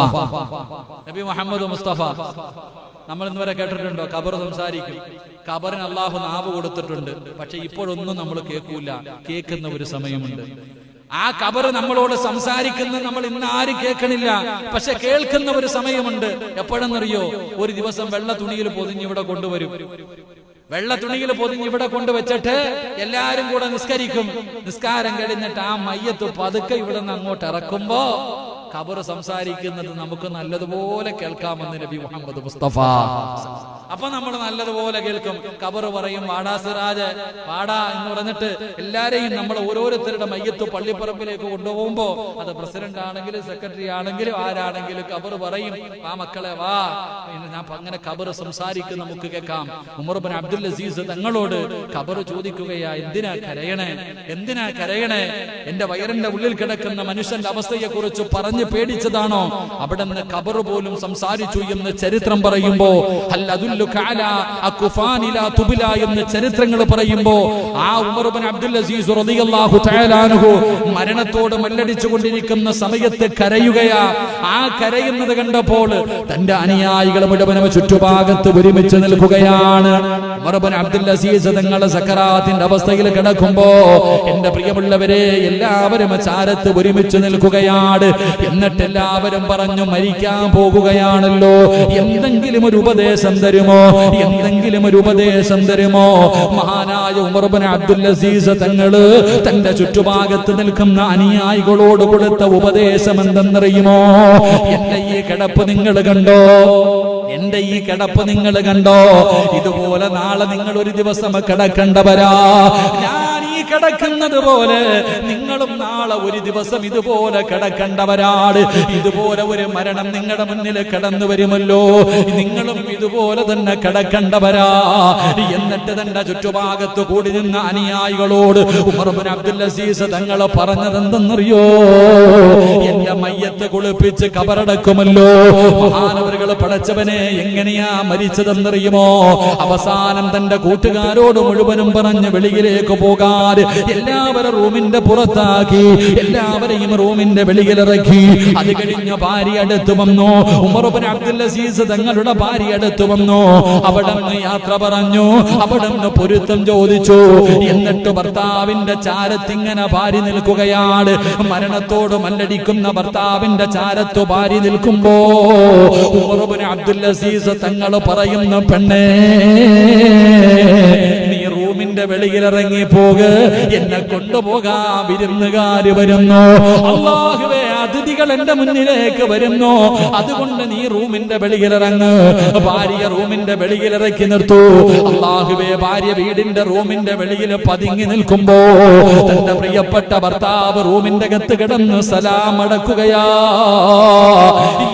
നമ്മൾ ഇന്നുവരെ കേട്ടിട്ടുണ്ടോ കബർ സംസാരിക്കും? കബറിന് അള്ളാഹു നാവ് കൊടുത്തിട്ടുണ്ട്. പക്ഷെ ഇപ്പോഴൊന്നും നമ്മൾ കേൾക്കൂല. കേൾക്കുന്ന ഒരു സമയമുണ്ട്. ആ കബർ നമ്മളോട് സംസാരിക്കുന്ന നമ്മൾ ഇന്ന് ആരും കേൾക്കണില്ല. പക്ഷെ കേൾക്കുന്ന ഒരു സമയമുണ്ട്. എപ്പോഴെന്നറിയോ? ഒരു ദിവസം വെള്ള തുണിയിൽ പൊതിഞ്ഞ് ഇവിടെ കൊണ്ടുവരും. വെള്ള തുണിയിൽ പൊതിഞ്ഞ് ഇവിടെ കൊണ്ടുവച്ചിട്ട് എല്ലാരും കൂടെ നിസ്കരിക്കും. നിസ്കാരം കഴിഞ്ഞിട്ട് ആ മയ്യത്ത് പതുക്കെ ഇവിടെ നിന്ന് അങ്ങോട്ട് ഇറക്കുമ്പോ ഖബർ സംസാരിക്കുന്നത് നമുക്ക് നല്ലതുപോലെ കേൾക്കാമെന്ന് നബി മുഹമ്മദ് മുസ്തഫ. അപ്പൊ നമ്മൾ നല്ലതുപോലെ കേൾക്കും. ഖബർ പറയും, വാടാ സിറാജ് വാടാ എന്ന് പറഞ്ഞിട്ട് എല്ലാരെയും നമ്മൾ ഓരോരുത്തരുടെ മയ്യത്ത് പള്ളിപ്പറമ്പിലേക്ക് കൊണ്ടുപോകുമ്പോ, അത് പ്രസിഡന്റ് ആണെങ്കിലും സെക്രട്ടറി ആണെങ്കിലും ആരാണെങ്കിലും ഖബർ പറയും, ആ മക്കളെ വാ. ഞാൻ അങ്ങനെ ഖബർ സംസാരിക്കും, നമുക്ക് കേൾക്കാം. ഉമർ ഇബ്നു അബ്ദുൽ അസീസ് തങ്ങളോട് ഖബർ ചോദിക്കുകയാ, എന്തിനാ കരയണേ, എന്തിനാ കരയണേ? എന്റെ വയറിന്റെ ഉള്ളിൽ കിടക്കുന്ന മനുഷ്യന്റെ അവസ്ഥയെ കുറിച്ച് പറഞ്ഞു പറഞ്ഞ് പേടിച്ചതാണോ? അവിടെ നിന്ന് ഖബർ പോലും സംസാരിച്ചു എന്ന് ചരിത്രം പറയുമ്പോ എന്ന് ചരിത്രങ്ങൾ പറയുമ്പോ ആ ഉമർ ഇബ്നു അബ്ദുൽ അസീസ് റളിയല്ലാഹു തആല അൻഹു മരണത്തോട് മല്ലടിച്ചു കൊണ്ടിരിക്കുന്ന സമയത്ത് കരയുകയാ. ആ കരയുന്നത് കണ്ടപ്പോൾ തന്റെ അനുയായികൾ മുഴുവനും ചുറ്റുഭാഗത്ത് ഒരുമിച്ച് നിൽക്കുകയാണ്. ഉമർ ഇബ്നു അബ്ദുൽ അസീസ് തങ്ങളുടെ സക്കറാത്തിന്റെ അവസ്ഥയിൽ കിടക്കുമ്പോ എന്റെ പ്രിയമുള്ളവരെ എല്ലാവരും ചാരത്ത് ഒരുമിച്ച് നിൽക്കുകയാണ്. എന്നിട്ട് എല്ലാവരും പറഞ്ഞു, മരിക്കാൻ പോകുകയാണല്ലോ, എന്തെങ്കിലും ഒരു ഉപദേശം തരുമോ, എന്തെങ്കിലും ഒരു ഉപദേശം തരുമോ? മഹാനായ ഉമർ ഇബ്നു അബ്ദുൽ അസീസ് തങ്ങള് തന്റെ ചുറ്റുഭാഗത്ത് നിൽക്കുന്ന അനുയായികളോട് കൊടുത്ത ഉപദേശം എന്തെന്നറിയുമോ? എന്റെ ഈ കിടപ്പ് നിങ്ങൾ കണ്ടോ? എന്റെ ഈ കിടപ്പ് നിങ്ങൾ കണ്ടോ? ഇതുപോലെ നാളെ നിങ്ങൾ ഒരു ദിവസം കിടക്കേണ്ടവരാ. ഞാൻ ഈ കിടക്കുന്നത് പോലെ നിങ്ങളും നാളെ ഒരു ദിവസം ഇതുപോലെ കിടക്കേണ്ടവരാണ്. ഇതുപോലെ ഒരു മരണം നിങ്ങളുടെ മുന്നിൽ കടന്നു വരുമല്ലോ, നിങ്ങളും ഇതുപോലെ തന്നെ കിടക്കേണ്ടവരാ. എന്നിട്ട് തന്റെ ചുറ്റുഭാഗത്ത് കൂടി നിന്ന അനുയായികളോട് ഉമർ ഇബ്നു അബ്ദുൽ അസീസ് തങ്ങൾ പറഞ്ഞത് എന്തെന്നറിയോ? എന്റെ മയ്യത്ത് കുളിപ്പിച്ച് കബറടക്കുമല്ലോ. മഹാനവറുകൾ പടച്ചവനെ എങ്ങനെയാ മരിച്ചതെന്നറിയുമോ? അവസാനം തന്റെ കൂട്ടുകാരോട് മുഴുവനും പറഞ്ഞ് വെളിയിലേക്ക് പോകാൻ എല്ലാവരും റൂമിന്റെ പുറത്താക്കി, എല്ലാവരെയും റൂമിന്റെ വെളിയിലിറക്കി. അത് കഴിഞ്ഞ് ഭാര്യ അടുത്ത് വന്നു. ഉമർ ഇബ്നു അബ്ദുൽ അസീസ് തങ്ങളുടെ ഭാര്യ അടുത്ത് വന്നു. അവിടെ നിന്ന് യാത്ര പറഞ്ഞു, അവിടെ നിന്ന് പൊരുത്തം ചോദിച്ചു. എന്നിട്ട് ഭർത്താവിന്റെ ചാരത്തിങ്ങനെ ഭാര്യ നിൽക്കുകയാണ്. മരണത്തോട് മല്ലടിക്കുന്ന ഭർത്താവിന്റെ ചാരത്ത് ഭാര്യ നിൽക്കുമ്പോ ഉമർ ഇബ്നു അബ്ദുൽ അസീസ് തങ്ങൾ പറയുന്ന, പെണ്ണേ നീ റൂമിന്റെ വെളിയിലിറങ്ങി പോക, എന്നെ കൊണ്ടുപോകാ വിരുന്നുകാര് വരുന്നു. അല്ലാഹുവേ, അതിഥികൾ എന്റെ മുന്നിലേക്ക് വരുന്നു, അതുകൊണ്ട് നീ റൂമിന്റെ വെളിയിലിറങ്ങ്. ഭാര്യ റൂമിന്റെ വെളിയിലിറക്കി നിർത്തൂ. അല്ലാഹുവേ, ഭാര്യ വീടിന്റെ റൂമിന്റെ വെളിയിൽ പതുങ്ങി നിൽക്കുമ്പോ തന്റെ പ്രിയപ്പെട്ട ഭർത്താവ് റൂമിന്റെ അകത്ത് കിടന്ന് സലാം അടക്കുകയാ.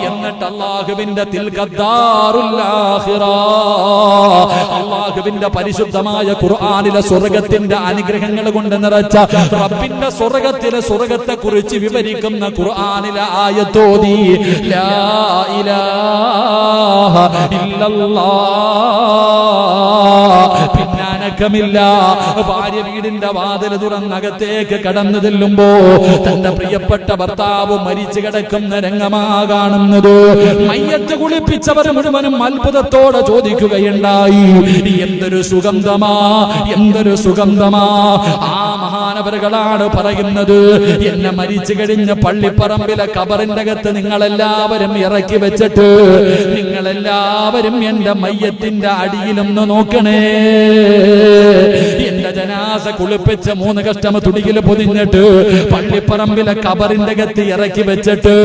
എന്നിട്ട് അല്ലാഹുവിന്റെ തിൽഖദ്ദാറുൽ ആഖിറ, അല്ലാഹുവിന്റെ പരിശുദ്ധമായ ഖുർആനിലെ സ്വർഗ്ഗത്തിന്റെ അനുഗ്രഹങ്ങൾ കൊണ്ട് നിറച്ച റബ്ബിന്റെ സ്വർഗ്ഗത്തെ കുറിച്ച് വിവരിക്കുന്ന ഖുർആനിലെ ആയത്തോതി, ലാ ഇലാഹ ഇല്ലല്ലാഹ്, പിന്നനക്കമില്ല. ഭാര്യ വീടിന്റെ വാതിൽ തുറന്നകത്തേക്ക് കടന്നു ചെല്ലുമ്പോ തന്റെ പ്രിയപ്പെട്ട ഭർത്താവ് മരിച്ചു കിടക്കുന്ന രംഗമാ കാണുന്നത്. മയ്യത്ത് കുളിപ്പിച്ചവർ മുഴുവനും അത്ഭുതത്തോടെ ചോദിക്കുകയുണ്ടായി, എന്തൊരു സുഗന്ധമാ, എന്തൊരു സുഗന്ധമാ. ആ മഹാനവറുകളാണ് പറയുന്നത്, എന്നെ മരിച്ചു കഴിഞ്ഞ പള്ളിപ്പറമ്പിലെ കബറിന്റെ അകത്ത് നിങ്ങളെല്ലാവരും ഇറക്കി വെച്ചിട്ട് നിങ്ങളെല്ലാവരും എന്റെ മയ്യത്തിന്റെ അടിയിലൊന്ന് നോക്കണേ. എന്റെ ജനാസ കുളിപ്പിച്ച് 3 കഷ്ടം തുടിയിൽ പൊതിഞ്ഞിട്ട് പള്ളിപ്പറമ്പിലെ കബറിന്റെ അകത്ത് ഇറക്കി വെച്ചിട്ട്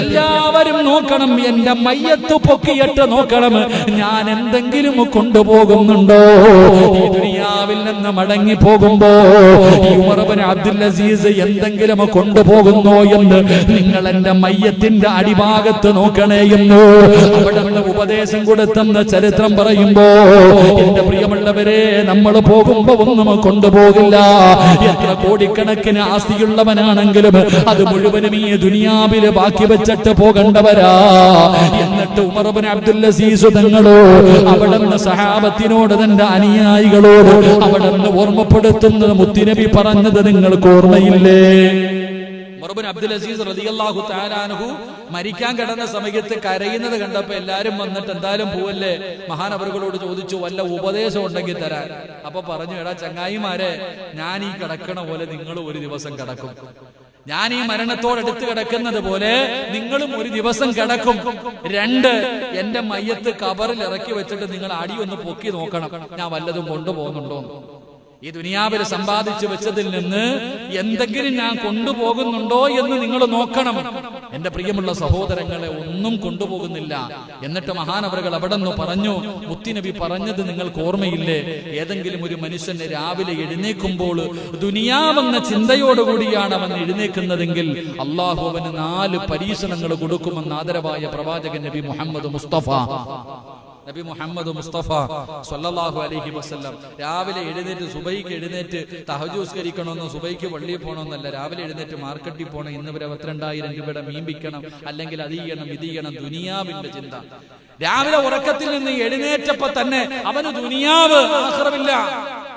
എല്ലാവരും നോക്കണം, എന്റെ മയ്യത്ത് പൊക്കിയിട്ട് നോക്കണം, ഞാൻ എന്തെങ്കിലും കൊണ്ടുപോകുന്നുണ്ടോ. ഈ ദുനിയാവിൽ നിന്ന് മടങ്ങി പോകുമ്പോ ഈ ഉമർ ഇബ്നു അബ്ദുൽ അസീസ് എന്തെങ്കിലും കൊണ്ടുപോകുന്നോ എന്ന് നിങ്ങൾ എന്റെ മയ്യത്തിന്റെ അടിഭാഗത്ത് നോക്കണേ എന്ന് അവിടെ ഉപദേശം കൊടുത്തെന്ന് ചരിത്രം പറയുമ്പോ എന്റെ പ്രിയമുള്ളവരെ, നമ്മൾ പോകുമ്പോ ഒന്നും കൊണ്ടുപോകില്ല. എത്ര കോടിക്കണക്കിന് ആസ്തിയുള്ളവനാണെങ്കിലും അത് മുഴുവനും ഈ ദുനിയാവിൽ ബാക്കി വെച്ചിട്ട് പോകേണ്ടവരാ. എന്നിട്ട് ഉമർ ഇബ്നു അബ്ദുൽ അസീസ് തങ്ങളോ അവിടെ നിന്ന് സഹാബത്തിനോട് തന്റെ അനുയായികളോട് അവിടെ നിന്ന് ഓർമ്മപ്പെടുത്തുന്നത് മുത്തുനബി പറഞ്ഞത് നിങ്ങൾക്ക് ഓർമ്മയില്ലേ? ഉമർ ഇബ്നു അബ്ദുൽ അസീസ് റളിയല്ലാഹു തആല അൻഹു മരിക്കാൻ കിടന്ന സമയത്ത് കരയുന്നത് കണ്ടപ്പോ എല്ലാരും വന്നിട്ട് എന്തായാലും പോവല്ലേ, മഹാനവറുകളോട് ചോദിച്ചു, വല്ല ഉപദേശം ഉണ്ടെങ്കിൽ തരാൻ. അപ്പൊ പറഞ്ഞു, എടാ ചങ്ങായിമാരെ, ഞാൻ ഈ കിടക്കണ പോലെ നിങ്ങൾ ഒരു ദിവസം കിടക്കും. ഞാൻ ഈ മരണത്തോടടുത്ത് കിടക്കുന്നത് പോലെ നിങ്ങളും ഒരു ദിവസം കിടക്കും. 2, എന്റെ മയ്യത്ത് കബറിൽ ഇറക്കി വെച്ചിട്ട് നിങ്ങൾ അടി ഒന്ന് പൊക്കി നോക്കണം, ഞാൻ വല്ലതും കൊണ്ടുപോകുന്നുണ്ടോ. ഈ ദുനിയാവിൽ സമ്പാദിച്ചു വെച്ചതിൽ നിന്ന് എന്തെങ്കിലും ഞാൻ കൊണ്ടുപോകുന്നുണ്ടോ എന്ന് നിങ്ങൾ നോക്കണം. എന്റെ പ്രിയമുള്ള സഹോദരങ്ങളെ, ഒന്നും കൊണ്ടുപോകുന്നില്ല. എന്നിട്ട് മഹാനവറുകൾ അവിടെ നിന്ന് പറഞ്ഞു, മുത്തുനബി പറഞ്ഞത് നിങ്ങൾക്ക് ഓർമ്മയില്ലേ? ഏതെങ്കിലും ഒരു മനുഷ്യന് രാവിലെ എഴുന്നേൽക്കുമ്പോൾ ദുനിയാവെന്ന ചിന്തയോടുകൂടിയാണ് അവൻ എഴുന്നേൽക്കുന്നതെങ്കിൽ അള്ളാഹു അവന് 4 പരീക്ഷണങ്ങൾ കൊടുക്കുമെന്ന് ആദരവായ പ്രവാചകൻ നബി മുഹമ്മദ് മുസ്തഫ നബി മുഹമ്മദ് മുസ്തഫ സ്വല്ലല്ലാഹു അലൈഹി വസല്ലം രാവിലെ എഴുന്നേറ്റ് സുബൈക്ക് എഴുന്നേറ്റ് തഹജ്ജുദ് നിസ്കരിക്കണമെന്നോ സുബൈക്ക് പള്ളിയിൽ പോകണമെന്നല്ല. രാവിലെ എഴുന്നേറ്റ് മാർക്കറ്റിൽ പോകണം, ഇന്ന് വരെ 32,000 രൂപയുടെ മീൻ വിൽക്കണം, അല്ലെങ്കിൽ അത് ചെയ്യണം ഇത് ചെയ്യണം, ദുനിയാവിന്റെ ചിന്ത. രാവിലെ ഉറക്കത്തിൽ നിന്ന് എഴുന്നേറ്റപ്പോ തന്നെ അവന് ദുനിയാവ് ആഖിറമില്ല.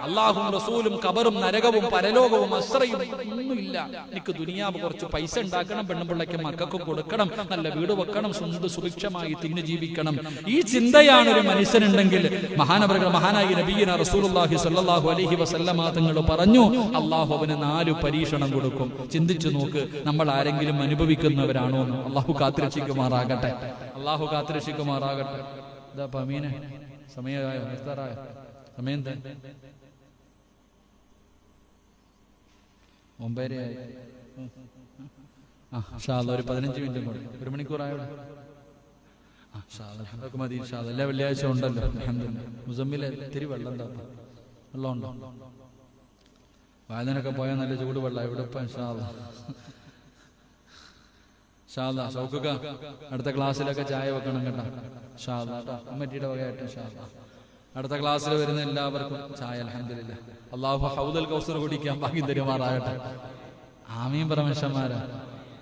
അള്ളാഹും റസൂലും ഖബറും നരകവും പരലോകവും അസ്രയും ഒന്നുമില്ല. എനിക്ക് ദുനിയാവ് കുറച്ച് പൈസ ഉണ്ടാക്കണം, പെണ്ണുപിള്ളയ്ക്ക് മക്കൾക്ക് കൊടുക്കണം, നല്ല വീട് വെക്കണം, സുഭിക്ഷമായി തിന്നു ജീവിക്കണം. ഈ ചിന്തയാണ് ഒരു മനുഷ്യനുണ്ടെങ്കിൽ മഹാനായ നബിയ്യന റസൂലുള്ളാഹി സ്വല്ലല്ലാഹു അലൈഹി വസല്ലമ തങ്ങൾ പറഞ്ഞു, അള്ളാഹു അവന് 4 പരീക്ഷണം കൊടുക്കും. ചിന്തിച്ചു നോക്ക്, നമ്മൾ ആരെങ്കിലും അനുഭവിക്കുന്നവരാണോ എന്ന്. അള്ളാഹു കാത്തുരക്ഷിക്കുമാറാകട്ടെ, അള്ളാഹു കാത്തുരക്ഷിക്കുമാറാകട്ടെ. ഇതാ പമീനെ സമയമായോ? ഇഫ്താറായോ? സമയം തന്നെ 9:30 ആയി. ഒരു 15 മിനിറ്റ് കൂടെ, 1 മണിക്കൂറായോ? മതി. എല്ലാ വെള്ളിയാഴ്ച ഉണ്ടല്ലോ. മുസമ്മിലെ ഇത്തിരി വെള്ളം ഉണ്ടാവും. വെള്ളം ഉണ്ടോ? വായനൊക്കെ പോയാൽ നല്ല ചൂട് വെള്ളം ഇവിടെ ഇപ്പം. ഷൗക്കുക അടുത്ത ക്ലാസ്സിലൊക്കെ ചായ വെക്കണം കേട്ടോ. കമ്മിറ്റിയുടെ വകയായിട്ട് അടുത്ത ക്ലാസ്സിൽ വരുന്ന എല്ലാവർക്കും ചായ അൽഹംദുലില്ലാ. അല്ലാഹു ഹൗദൽ കൗസർ കുടിക്കാൻ ഭാഗ്യം തരുമാറാകട്ടെ. ആമീൻ പരമേശ്വരന്മാരാ.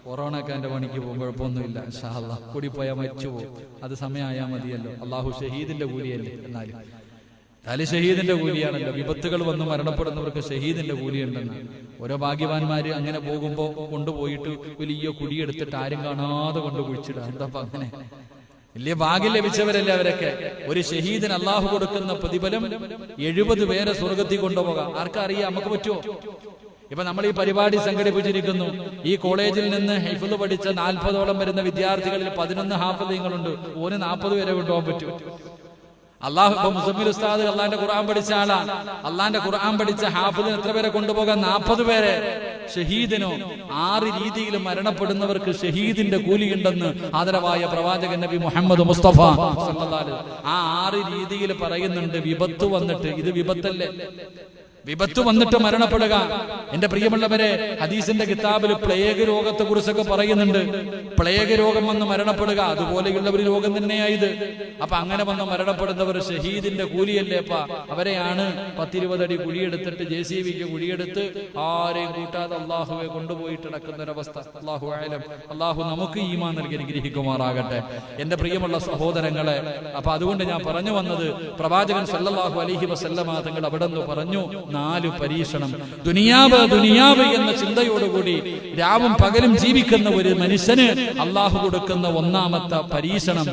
കൊറോണയൊക്കെ എൻ്റെ പണിക്ക് പോകും, കുഴപ്പമൊന്നുമില്ല. ഇൻഷാ അല്ലാഹ് കൂടിപ്പോയാൽ മരിച്ചു പോകും, അത് സമയമായാൽ മതിയല്ലോ. അള്ളാഹു ഷഹീദിന്റെ കൂലിയല്ലേ. എന്നാലും തല ഷഹീദിന്റെ കൂലിയാണല്ലോ. വിപത്തുകൾ വന്ന് മരണപ്പെടുന്നവർക്ക് ഷഹീദിന്റെ കൂലിയുണ്ടെന്ന്. ഓരോ ഭാഗ്യവാന്മാര് അങ്ങനെ പോകുമ്പോ കൊണ്ടുപോയിട്ട് വലിയ കുടിയെടുത്തിട്ട് ആരും കാണാതെ കൊണ്ട് കുഴിച്ചിടാം. എന്താ അങ്ങനെ വലിയ ഭാഗ്യം ലഭിച്ചവരല്ലേ അവരൊക്കെ. ഒരു ഷഹീദിന് അള്ളാഹു കൊടുക്കുന്ന പ്രതിഫലം 70 പേരെ സ്വർഗത്തിൽ കൊണ്ടുപോകാം. ആർക്കറിയാം? നമുക്ക് പറ്റുമോ? ഇപ്പൊ നമ്മൾ ഈ പരിപാടി സംഘടിപ്പിച്ചിരിക്കുന്നു. ഈ കോളേജിൽ നിന്ന് ഹിഫ്ള് പഠിച്ച 40ഓളം വരുന്ന വിദ്യാർത്ഥികളിൽ 11 ഹാഫിളുകളുണ്ട്. ഓന് 40 പേരെ കൊണ്ടുപോകാൻ പറ്റും. അള്ളാഹു ഇപ്പൊ മുസമ്മിൽ ഉസ്താദ് അള്ളാന്റെ ഖുർആൻ പഠിച്ച ആളാണ്. അള്ളാന്റെ ഖുർആൻ പഠിച്ച ഹാഫിളിന് എത്ര പേരെ കൊണ്ടുപോകാൻ? 40 പേരെ. ഷഹീദിനോ 6 രീതിയിൽ മരണപ്പെടുന്നവർക്ക് ഷഹീദിന്റെ കൂലിയുണ്ടെന്ന് ആദരവായ പ്രവാചകൻ നബി മുഹമ്മദ് മുസ്തഫ സല്ലല്ലാഹു അലൈഹി വസല്ലം ആ 6 രീതിയിൽ പറയുന്നുണ്ട്. വിപത്ത് വന്നിട്ട്, ഇത് വിപത്തല്ലേ, വിപത്ത് വന്നിട്ട് മരണപ്പെടുക. എന്റെ പ്രിയമുള്ളവരെ, ഹദീസിന്റെ കിതാബിൽ പ്ലേഗ് രോഗത്തെ കുറിച്ചൊക്കെ പറയുന്നുണ്ട്. പ്ലേഗ് രോഗം വന്ന് മരണപ്പെടുക, അതുപോലെയുള്ള ഒരു രോഗം തന്നെയായത്. അപ്പൊ അങ്ങനെ വന്ന് മരണപ്പെടുന്നവർ ഷഹീദിന്റെ കൂലിയല്ലേ. അപ്പ അവരെയാണ് 10-20 അടി കുഴിയെടുത്തിട്ട് JCBക്ക് കുഴിയെടുത്ത് ആരെയും കൂട്ടാതെ അള്ളാഹുവെ കൊണ്ടുപോയിട്ട് നടക്കുന്ന ഒരവസ്ഥ. അള്ളാഹു ആലം. അള്ളാഹു നമുക്ക് ഈമാൻ നൽകി അനുഗ്രഹിക്കുമാറാകട്ടെ. എന്റെ പ്രിയമുള്ള സഹോദരങ്ങളെ, അപ്പൊ അതുകൊണ്ട് ഞാൻ പറഞ്ഞു വന്നത്, പ്രവാചകൻ സല്ലല്ലാഹു അലൈഹി വസല്ലമ തങ്ങൾ അവിടെ നിന്ന് പറഞ്ഞു, 4 പരീക്ഷണം. ദുനിയാവ് എന്ന ചിന്തയോടുകൂടി രാവും പകലും ജീവിക്കുന്ന ഒരു മനുഷ്യന് അള്ളാഹു കൊടുക്കുന്ന 1ാമത്തെ പരീക്ഷണം,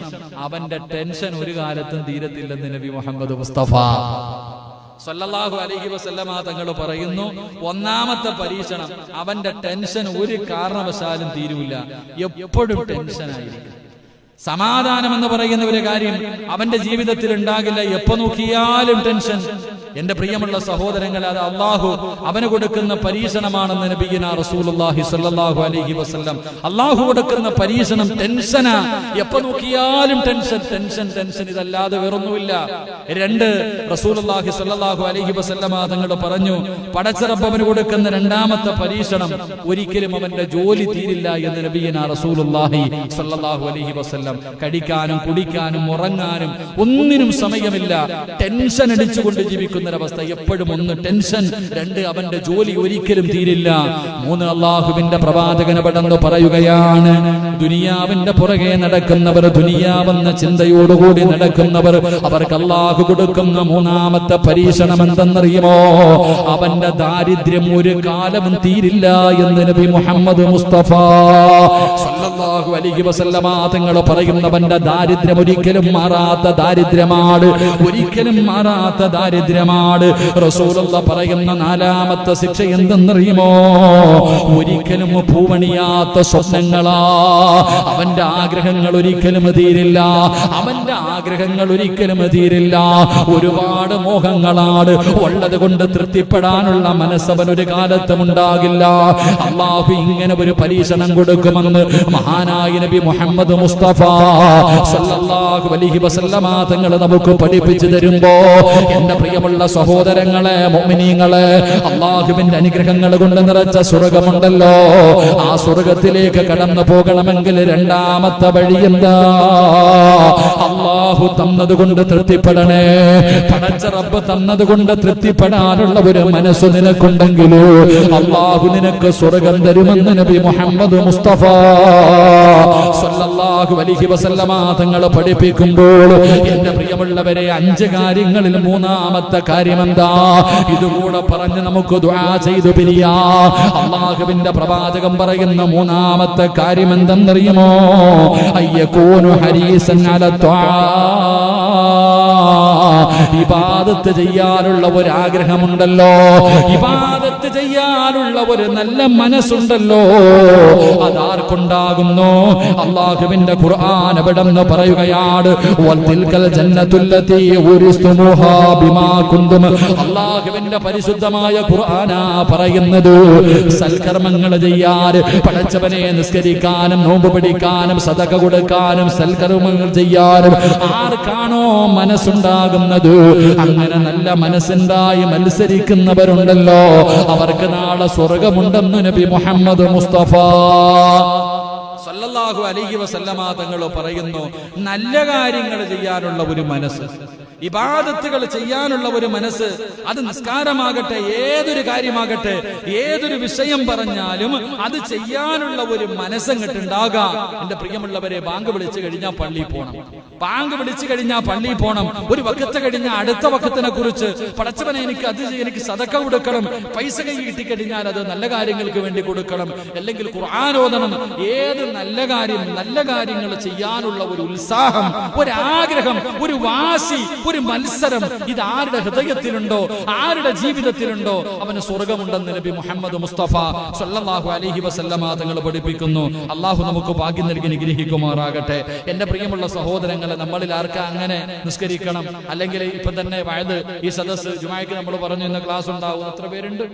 അവന്റെ ടെൻഷൻ ഒരു കാലത്തും തീരത്തില്ലെന്ന് നബി മുഹമ്മദ് മുസ്തഫ സല്ലല്ലാഹു അലൈഹി വസല്ലമ തങ്ങൾ പറയുന്നു. 1ാമത്തെ പരീക്ഷണം, അവന്റെ ടെൻഷൻ ഒരു കാരണവശാലും തീരൂല. എപ്പോഴും ടെൻഷനായിരിക്കും. സമാധാനം എന്ന് പറയുന്ന ഒരു കാര്യം അവന്റെ ജീവിതത്തിൽ ഉണ്ടാകില്ല. എപ്പോ നോക്കിയാലും ടെൻഷൻ. എന്റെ പ്രിയമുള്ള സഹോദരങ്ങൾ, അത് അള്ളാഹു അവന് കൊടുക്കുന്ന പരീക്ഷണമാണെന്ന് നബിയിന റസൂലുള്ളാഹി സ്വല്ലല്ലാഹു അലൈഹി വസല്ലം. അള്ളാഹു കൊടുക്കുന്ന പരീക്ഷണം ടെൻഷനാ. എപ്പോ നോക്കിയാലും ടെൻഷൻ ടെൻഷൻ ടെൻഷൻ, ഇതല്ലാതെ വേറൊന്നുമില്ല. 2, റസൂലുള്ളാഹി സ്വല്ലല്ലാഹു അലൈഹി വസല്ലം തങ്ങൾ പറഞ്ഞു, പടച്ച റബ്ബ് അവന് കൊടുക്കുന്ന 2ാമത്തെ പരീക്ഷണം, ഒരിക്കലും അവന്റെ ജോലി തീരില്ല എന്ന് നബിയിന റസൂലുള്ളാഹി സ്വല്ലല്ലാഹു അലൈഹി വസല്ലം. കഴിക്കാനും കുടിക്കാനും ഉറങ്ങാനും ഒന്നിനും സമയമില്ല. ടെൻഷൻ അടിച്ചുകൊണ്ട് ജീവിക്കുന്ന ഒരവസ്ഥ. എപ്പോഴും 1 ടെൻഷൻ, 2 അവന്റെ ജോലി ഒരിക്കലും തീരില്ല, 3 അള്ളാഹുവിന്റെ പ്രവാചകൻ അവിടെന്ന് പറയുകയാണ്, ദുനിയാവിന്റെ പുറകെ നടക്കുന്നവർ, ദുനിയാവെന്ന ചിന്തയോടുകൂടി നടക്കുന്നവർ, അവർക്ക് അള്ളാഹു കൊടുക്കുന്ന 3ാമത്തെ പരീക്ഷണം എന്തെന്നറിയുമോ? അവന്റെ ദാരിദ്ര്യം ഒരു കാലവും തീരില്ല എന്ന് നബി മുഹമ്മദ് മുസ്തഫ സല്ലല്ലാഹു അലൈഹി വസല്ലമ തങ്ങൾ പറയുന്നവന്റെ ദാരിദ്ര്യം ഒരിക്കലും മാറാത്ത ദാരിദ്ര്യമാണ്, ഒരിക്കലും മാറാത്ത ദാരിദ്ര്യമാണ്. റസൂലുള്ളാഹി പറയുന്ന 4ാമത്തെ ശിക്ഷ എന്തെന്നറിയുമോ? ഒരിക്കലും പൂവണിയാത്ത സ്വപ്നങ്ങളാ. അവന്റെ ആഗ്രഹങ്ങൾ ഒരിക്കലും തീരില്ല, അവന്റെ ആഗ്രഹങ്ങൾ ഒരിക്കലും തീരില്ല. ഒരുപാട് മോഹങ്ങളാണ് ഉള്ളത് കൊണ്ട് തൃപ്തിപ്പെടാനുള്ള മനസ്സവൻ ഒരു കാലത്തും ഉണ്ടാകില്ല. അള്ളാഹു ഇങ്ങനെ ഒരു പരീക്ഷണം കൊടുക്കുമെന്ന് മഹാനായ നബി മുഹമ്മദ് മുസ്തഫ സല്ലല്ലാഹു അലൈഹി വസല്ലമ തങ്ങൾ നമുക്ക് പഠിപ്പിച്ചു തരുമ്പോ, എന്റെ പ്രിയമുള്ള സഹോദരങ്ങളെ, മുഅ്മിനീങ്ങളെ, അള്ളാഹുവിന്റെ അനുഗ്രഹങ്ങൾ കൊണ്ട് നിറച്ച സ്വർഗമുണ്ടല്ലോ. ആ സ്വർഗത്തിലേക്ക് കടന്നു പോകണമെങ്കിൽ 2ാമത്തെ വഴി എന്താ? അള്ളാഹു തന്നതുകൊണ്ട് തൃപ്തിപ്പെടണേ. പടച്ച റബ്ബ് തന്നതുകൊണ്ട് തൃപ്തിപ്പെടാനുള്ള ഒരു മനസ്സ് നിനക്കുണ്ടെങ്കിലോ അള്ളാഹു നിനക്ക് സ്വർഗം തരുമെന്ന് നബി മുഹമ്മദ് മുസ്തഫ സല്ലല്ലാഹു അലൈഹി വസല്ലമ തങ്ങൾ പഠിപ്പിക്കുമ്പോൾ എന്റെ പ്രിയമുള്ളവരെ 5 കാര്യങ്ങളിൽ 3ാമത്തെ കാര്യം എന്താ? ഇതുകൂടെ പറഞ്ഞ് നമുക്ക് ദുആ ചെയ്തു പിരിയാ. അള്ളാഹുവിന്റെ പ്രവാചകൻ പറയുന്ന 3ാമത്തെ കാര്യം എന്തെന്നറിയുമോ? അയ്യകൂനു ഹരീസൻ അലാ ത്വാ. ഇബാദത്ത് ചെയ്യാനുള്ള ഒരു ആഗ്രഹമുണ്ടല്ലോ, ഇബാദത്ത് ചെയ്യാനുള്ള ഒരു നല്ല മനസ്സുണ്ടല്ലോ, അതാർക്കുണ്ടാകുന്നു? അല്ലാഹുവിന്റെ ഖുർആൻ എവിടെന്ന് പറയുകയാണ്, വൽതിൽകൽ ജന്നത്തുല്ലതി ഉരിസ്തുമുഹാ ബിമാ കുന്തും. അല്ലാഹുവിന്റെ പരിശുദ്ധമായ ഖുർആനാ പറയുന്നത്, സൽക്കർമ്മങ്ങൾ ചെയ്യാൻ, പടച്ചവനെ നിസ്കരിക്കാനും നോമ്പ് പിടിക്കാനും സദഖ കൊടുക്കാനും സൽക്കർമ്മങ്ങൾ ചെയ്യാനും ആർക്കാണോ മനസ്സുണ്ടാകുന്നത്, അങ്ങനെ നല്ല മനസ്സുണ്ടായി മത്സരിക്കുന്നവരുണ്ടല്ലോ, അവർക്ക് നാളെ സ്വർഗമുണ്ടെന്ന് നബി മുഹമ്മദ് മുസ്തഫ സല്ലല്ലാഹു അലൈഹി വസല്ലമ തങ്ങൾ പറയുന്നു. നല്ല കാര്യങ്ങൾ ചെയ്യാനുള്ള ഒരു മനസ്സ്, ഇബാദത്തുകൾ ചെയ്യാനുള്ള ഒരു മനസ്സ്, അത് നിസ്കാരമാകട്ടെ, ഏതൊരു കാര്യമാകട്ടെ, ഏതൊരു വിഷയം പറഞ്ഞാലും അത് ചെയ്യാനുള്ള ഒരു മനസ്സങ്ങട്ടുണ്ടാകാം. എന്റെ പ്രിയമുള്ളവരെ, ബാങ്ക് വിളിച്ചു കഴിഞ്ഞാൽ പള്ളിയിൽ പോകണം, ബാങ്ക് വിളിച്ചു കഴിഞ്ഞാൽ പള്ളിയിൽ പോകണം. ഒരു വക്കത്ത് കഴിഞ്ഞാൽ അടുത്ത വക്കത്തിനെ കുറിച്ച്, പടച്ചവനെ എനിക്ക് സദഖ കൊടുക്കണം, പൈസ കൈ കിട്ടിക്കഴിഞ്ഞാൽ അത് നല്ല കാര്യങ്ങൾക്ക് വേണ്ടി കൊടുക്കണം, അല്ലെങ്കിൽ ഖുർആൻ ഓതണം. ഏത് നല്ല കാര്യങ്ങൾ ചെയ്യാനുള്ള ഒരു ഉത്സാഹം, ഒരു ആഗ്രഹം, ഒരു വാശി, ഒരു മത്സരം, ഇത് ആരുടെ ഹൃദയത്തിലുണ്ടോ, ആരുടെ ജീവിതത്തിലുണ്ടോ, അവന് സ്വർഗമുണ്ടെന്ന് നബി മുഹമ്മദ് മുസ്തഫ സല്ലല്ലാഹു അലൈഹി വസല്ലമ തങ്ങൾ പഠിപ്പിക്കുന്നു. അള്ളാഹു നമുക്ക് ഭാഗ്യം നൽകി നിഗ്രഹിക്കുമാറാകട്ടെ. എന്റെ പ്രിയമുള്ള സഹോദരങ്ങളെ, നമ്മളിൽ ആർക്കാ അങ്ങനെ നിസ്കരിക്കണം, അല്ലെങ്കിൽ ഇപ്പൊ തന്നെ വയത് ഈ സദസ് ജുമായ്ക്ക് നമ്മൾ പറഞ്ഞു ഇന്ന് ക്ലാസ് ഉണ്ടാവും, എത്ര പേരുണ്ട്?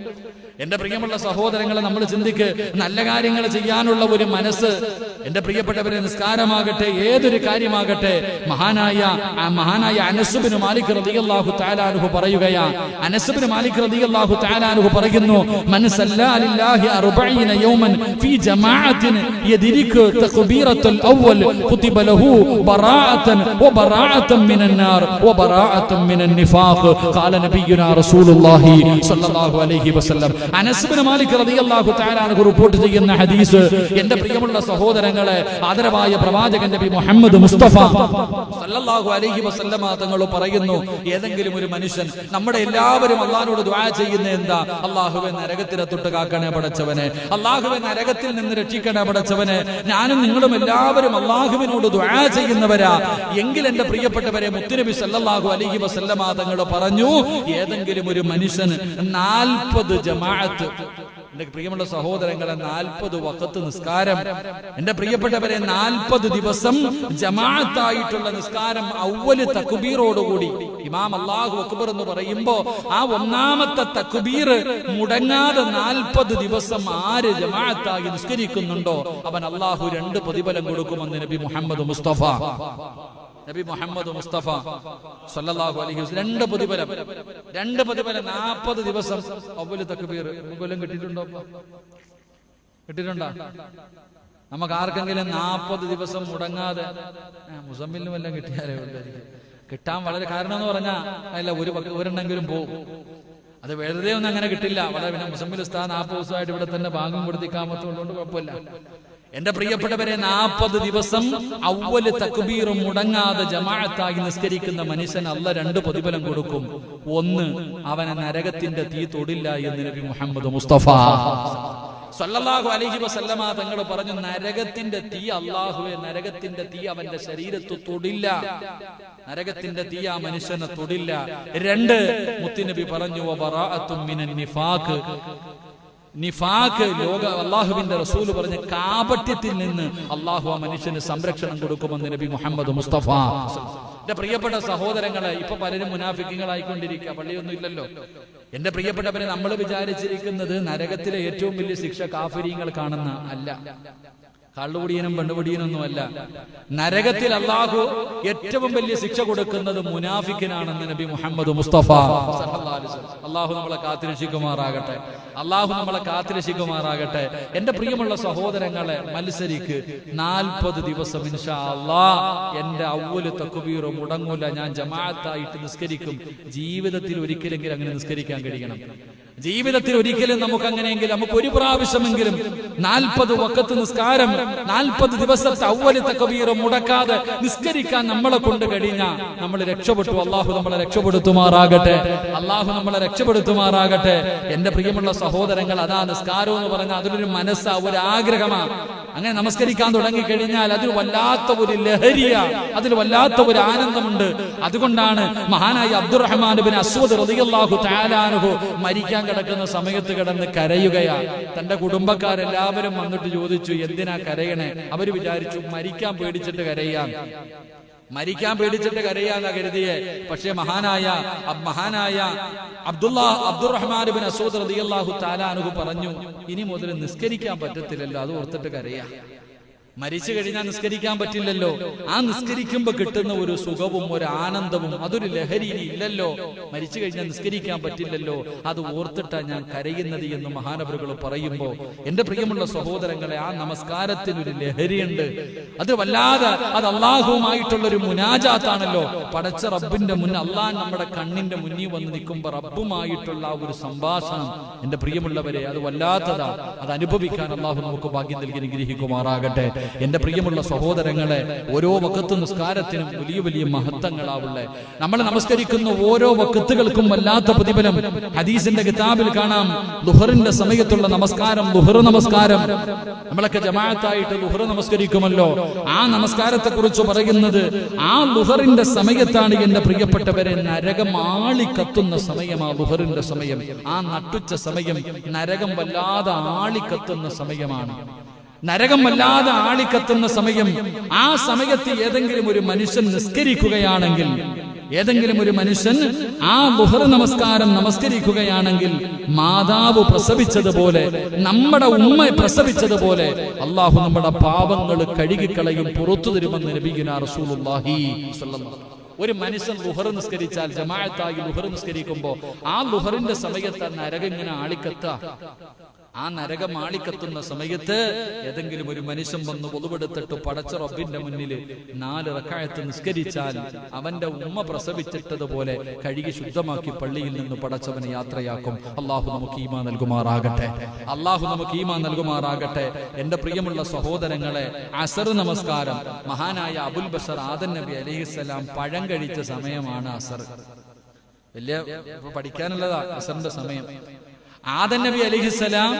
എന്റെ പ്രിയമുള്ള സഹോദരങ്ങളെ, നമ്മൾ ചിന്തിക്ക്, നല്ല കാര്യങ്ങൾ ചെയ്യാനുള്ള ഒരു മനസ്സ്. എന്റെ പ്രിയപ്പെട്ടവരെ, നിസ്കാരമാകട്ടെ, ഏതൊരു കാര്യമാകട്ടെ, മഹാനായ അനസ് ബിൻ മാലിക് റളിയല്ലാഹു തആല അൻഹു പറയുകയാ, അനസ് ബിൻ മാലിക് റളിയല്ലാഹു തആല അൻഹു പറയുന്നു, മൻ സല്ലാ ലില്ലാഹി 40 യൗമൻ ഫീ ജമാഅത്തിൻ യദ്രികു തക്ബീറത്തുൽ അവ്വൽ കുതിബ ലഹു ബറാഅതൻ വബറാഅതൻ മിനൻ നാർ വബറാഅതൻ മിനൻ നിഫാഖ് ഖാല നബിയുനാ റസൂലുള്ളാഹി സ്വല്ലല്ലാഹു അലൈഹി വസല്ലം. അനസ് ബിൻ മാലിക് റളിയല്ലാഹു തആല അൻഹു റിപ്പോർട്ട് ചെയ്യുന്ന ഹദീസ്, എന്റെ പ്രിയമുള്ള സഹോദരങ്ങളെ, ആദരവായ പ്രവാചകൻ നബി മുഹമ്മദ് മുസ്തഫ സല്ലല്ലാഹു അലൈഹി വസല്ലമ തങ്ങൾ പറയുന്നു, ഏതെങ്കിലും ഒരു മനുഷ്യൻ, നമ്മുടെ എല്ലാവരും അള്ളാഹുവോട് ദുആ ചെയ്യുന്ന എന്താ? അള്ളാഹുവേ നരകത്തിനെ തൊട്ട് കാക്കണേ പടച്ചവനെ, അള്ളാഹുവേ നരകത്തിൽ നിന്ന് രക്ഷിക്കണേ പടച്ചവനെ. ഞാനും നിങ്ങളും എല്ലാവരും അള്ളാഹുവിനോട് ദുആ ചെയ്യുന്നവരാ. എങ്കിൽ എന്റെ പ്രിയപ്പെട്ടവരെ, മുത്തുനബി സല്ലല്ലാഹു അലൈഹി വസല്ലമ തങ്ങൾ പറഞ്ഞു, ഏതെങ്കിലും ഒരു മനുഷ്യൻ 40 ജമാഅത്ത്, എന്റെ പ്രിയമുള്ള സഹോദരങ്ങളെ, 40 വഖത്ത് നിസ്കാരം, എന്റെ പ്രിയപ്പെട്ടവരെ, 40 ദിവസം ജമാഅത്തായിട്ടുള്ള നിസ്കാരം, അവ്വല് തക്ബീറോടുകൂടി ഇമാം അല്ലാഹു അക്ബർ എന്ന് പറയുമ്പോ ആ 1ാമത്തെ തക്ബീർ മുടങ്ങാതെ 40 ദിവസം ആര് ജമാഅത്തായി നിസ്കരിക്കുന്നുണ്ടോ, അവൻ അല്ലാഹു 2 പ്രതിഫലം കൊടുക്കുമെന്ന് നബി മുഹമ്മദ് മുസ്തഫ സല്ലല്ലാഹു അലൈഹി വസല്ലം. 2 പ്രതിഫലം 40 ദിവസം അവ്വല് തക്ബീർ. കൊല്ലം കിട്ടിയിട്ടുണ്ടോ? നമുക്ക് ആർക്കെങ്കിലും 40 ദിവസം മുടങ്ങാതെ, മുസമ്മിലിനും എല്ലാം കിട്ടിയാലേ കിട്ടാൻ വളരെ കാരണം എന്ന് പറഞ്ഞാൽ അല്ല, ഒരെണ്ണെങ്കിലും പോകും. അത് വെറുതെ ഒന്നും അങ്ങനെ കിട്ടില്ല. വളരെ പിന്നെ മുസമ്മിൽ ഉസ്താദ് 40 ദിവസമായിട്ട് ഇവിടെ തന്നെ ഭാഗം കൊടുത്തിക്കാമത്തുള്ളതുകൊണ്ട് കുഴപ്പമില്ല. എന്റെ പ്രിയപ്പെട്ടവരെ, 40 ദിവസം അവ്വല് തക്ബീർ മുടങ്ങാതെ ജമാഅത്തായി നിസ്കരിക്കുന്ന മനുഷ്യൻ അല്ലാഹ് 2 പ്രതിഫലം കൊടുക്കും. 1, അവനെ നരകത്തിന്റെ തീ തൊടില്ല എന്ന് നബി മുഹമ്മദ് മുസ്തഫ സല്ലല്ലാഹു അലൈഹി വസല്ലമ തങ്ങൾ പറഞ്ഞു, നരകത്തിന്റെ തീ, അല്ലാഹുവേ നരകത്തിന്റെ തീ അവന്റെ ശരീരത്ത് തൊടില്ല, നരകത്തിന്റെ തീ ആ മനുഷ്യനെ തൊടില്ല. 2, മുത്തുനബി പറഞ്ഞു, വബറാഅത്തും മിനൻ നിഫാഖ്, നിഫാഖ്, അള്ളാഹുവിന്റെ റസൂൽ പറഞ്ഞ കാപട്യത്തിൽ നിന്ന് അള്ളാഹു ആ മനുഷ്യന് സംരക്ഷണം കൊടുക്കുമെന്ന് നബി മുഹമ്മദ് മുസ്തഫ. എന്റെ പ്രിയപ്പെട്ട സഹോദരങ്ങളെ, ഇപ്പൊ പലരും മുനാഫിക്കുകളായിക്കൊണ്ടിരിക്കുക, പള്ളിയൊന്നും ഇല്ലല്ലോ. എന്റെ പ്രിയപ്പെട്ടവരെ, നമ്മൾ വിചാരിച്ചിരിക്കുന്നത് നരകത്തിലെ ഏറ്റവും വലിയ ശിക്ഷ കാഫിരീങ്ങൾ കാണുന്ന അല്ല. കള്ളുകുടിയനും പെണ്ണുപിടിയനൊന്നുമല്ല. നരകത്തിൽ അള്ളാഹു ഏറ്റവും വലിയ ശിക്ഷ കൊടുക്കുന്നത് മുനാഫിക്കിനാണെന്ന് നബി മുഹമ്മദ് മുസ്തഫ സല്ലല്ലാഹു അലൈഹി വസല്ലം. അള്ളാഹു നമ്മളെ കാത്തിരക്ഷിക്കുമാറാകട്ടെ. അള്ളാഹു നമ്മളെ കാത്തിരക്ഷിക്കുമാറാകട്ടെ. എന്റെ പ്രിയമുള്ള സഹോദരങ്ങളെ, മത്സരിക്ക് 40 ദിവസം ഇൻഷാ അല്ലാഹ്. എന്റെ അവ്വല് തക്ബീർ മുടങ്ങൂല. ഞാൻ ജമാഅത്തായിട്ട് നിസ്കരിക്കും. ജീവിതത്തിൽ ഒരിക്കലെങ്കിലും അങ്ങനെ നിസ്കരിക്കാൻ കഴിയണം. ജീവിതത്തിൽ ഒരിക്കലും നമുക്ക് അങ്ങനെയെങ്കിലും നമുക്ക് ഒരു പ്രാവശ്യമെങ്കിലും 40 വഖത്ത് നിസ്കാരം 40 ദിവസത്തെ അവ്വല് തക്ബീർ മുടക്കാതെ നിസ്കരിക്കാൻ നമ്മളെ കൊണ്ട് കഴിഞ്ഞാൽ നമ്മൾ രക്ഷപ്പെട്ടു. അള്ളാഹു നമ്മളെ രക്ഷപ്പെടുത്തുമാറാകട്ടെ. അള്ളാഹു നമ്മളെ രക്ഷപ്പെടുത്തുമാറാകട്ടെ. എന്റെ പ്രിയമുള്ള സഹോദരങ്ങൾ, അതാ നിസ്കാരം എന്ന് പറഞ്ഞാൽ അതിലൊരു മനസ്സാ, ഒരു ആഗ്രഹമാണ്. അങ്ങനെ നമസ്കരിക്കാൻ തുടങ്ങിക്കഴിഞ്ഞാൽ അതിൽ വല്ലാത്ത ഒരു ലഹരിയ, അതിൽ വല്ലാത്ത ഒരു ആനന്ദമുണ്ട്. അതുകൊണ്ടാണ് മഹാനായ അബ്ദുറഹ്മാൻ ബിൻ അസ്വദ് റളിയല്ലാഹു തആല അൻഹു മരിക്കാൻ കിടക്കുന്ന സമയത്ത് കിടന്ന് കരയുകയാ. തന്റെ കുടുംബക്കാരെല്ലാവരും വന്നിട്ട് ചോദിച്ചു, എന്തിനാ കരയണേ? അവര് വിചാരിച്ചു മരിക്കാൻ പേടിച്ചിട്ട് കരയാം, മരിക്കാൻ പേടിച്ചിട്ട് കരയാന്നാ കരുതിയെ. പക്ഷേ മഹാനായ അബ്ദുറഹ്മാൻ ബിൻ അസ്വദ് റളിയല്ലാഹു തആല അൻഹു പറഞ്ഞു, ഇനി മുതൽ നിസ്കരിക്കാൻ പറ്റത്തില്ലല്ലോ, അത് ഓർത്തിട്ട് കരയാ. മരിച്ചു കഴിഞ്ഞാൽ നിസ്കരിക്കാൻ പറ്റില്ലല്ലോ. ആ നിസ്കരിക്കുമ്പോ കിട്ടുന്ന ഒരു സുഖവും ഒരു ആനന്ദവും അതൊരു ലഹരി ഇല്ലല്ലോ. മരിച്ചു കഴിഞ്ഞാൽ നിസ്കരിക്കാൻ പറ്റില്ലല്ലോ, അത് ഓർത്തിട്ടാ ഞാൻ കരയുന്നത് എന്ന് മഹാനവറുകൾ പറയുമ്പോ എന്റെ പ്രിയമുള്ള സഹോദരങ്ങളെ, ആ നമസ്കാരത്തിനൊരു ലഹരിയുണ്ട്. അത് വല്ലാതെ, അത് അള്ളാഹുവുമായിട്ടുള്ള ഒരു മുനാജാത്താണല്ലോ. പടച്ച റബ്ബിന്റെ മുന്നിൽ, അള്ളാഹ് നമ്മുടെ കണ്ണിന്റെ മുന്നിൽ വന്ന് നിൽക്കുമ്പോ റബ്ബുമായിട്ടുള്ള ആ ഒരു സംഭാഷണം, എന്റെ പ്രിയമുള്ളവരെ, അത് വല്ലാത്തതാ. അത് അനുഭവിക്കാൻ അള്ളാഹു നമുക്ക് ഭാഗ്യം നൽകി അനുഗ്രഹിക്കുമാറാകട്ടെ. എന്റെ പ്രിയമുള്ള സഹോദരങ്ങളെ, ഓരോ വഖത്ത് നിസ്കാരത്തിനും വലിയ വലിയ മഹത്വങ്ങളാവുള്ളേ. നമ്മൾ നമസ്കരിക്കുന്ന ഓരോ വഖത്തുകൾക്കും വല്ലാത്ത പ്രതിഫലം. ഹദീസിന്റെ കിതാബിൽ കാണാം, ദുഹറിന്റെ സമയത്തുള്ള നമസ്കാരം, ദുഹർ നമസ്കാരം. നമ്മളൊക്കെ ജമാഅത്തായിട്ട് ദുഹർ നമസ്കരിക്കുമല്ലോ. ആ നമസ്കാരത്തെ കുറിച്ച് പറയുന്നത്, ആ ദുഹറിന്റെ സമയത്താണ് എന്റെ പ്രിയപ്പെട്ടവരെ നരകം ആളിക്കത്തുന്ന സമയം. ആ ദുഹറിന്റെ സമയം, ആ നട്ടുച്ച സമയം നരകം വല്ലാതെ ആളിക്കത്തുന്ന സമയമാണ്. നരകം വല്ലാതെ ആളിക്കത്തുന്ന സമയം. ആ സമയത്ത് ഏതെങ്കിലും ഒരു മനുഷ്യൻ നിസ്കരിക്കുകയാണെങ്കിൽ, ഏതെങ്കിലും ഒരു മനുഷ്യൻ ആ ദുഹർ നമസ്കാരം നമസ്കരിക്കുകയാണെങ്കിൽ, മാതാവ് പ്രസവിച്ചതുപോലെ, നമ്മുടെ ഉമ്മ പ്രസവിച്ചതുപോലെ അള്ളാഹു നമ്മുടെ പാപങ്ങൾ കഴുകിക്കളയും, പുറത്തു തരുമെന്ന് നബിയുനാ റസൂലുള്ളാഹി സ്വല്ലല്ലാഹു. ഒരു മനുഷ്യൻ ലുഹർ നിസ്കരിച്ചാൽ, ജമാഅത്തായി ലുഹർ നിസ്കരിക്കുമ്പോ ആ ലുഹറിന്റെ സമയത്ത് നരകം ഇങ്ങനെ ആളിക്കത്ത. ആ നരകം ആളിക്കത്തുന്ന സമയത്ത് ഏതെങ്കിലും ഒരു മനുഷ്യൻ വന്ന് ഒളിവെടുത്തിട്ട് പടച്ച റബ്ബിന്റെ മുന്നിൽ 4 റക്അത്ത് നിസ്കരിച്ചാൽ അവന്റെ ഉമ്മ പ്രസവിച്ചിട്ടതുപോലെ കഴുകി ശുദ്ധമാക്കി പള്ളിയിൽ നിന്ന് പടച്ചവനെ യാത്രയാക്കും. അള്ളാഹു നമുക്ക് ഈമാൻ നൽകുമാറാകട്ടെ. അള്ളാഹു നമുക്ക് ഈമാൻ നൽകുമാറാകട്ടെ. എന്റെ പ്രിയമുള്ള സഹോദരങ്ങളെ, അസർ നമസ്കാരം, മഹാനായ അബുൽ ബഷർ ആദം നബി അലൈഹിസ്സലാം പഴം കഴിച്ച സമയമാണ് അസർ. വലിയ പഠിക്കാനുള്ളതാ അസറിന്റെ സമയം. ആദം നബി അലൈഹിസ്സലാം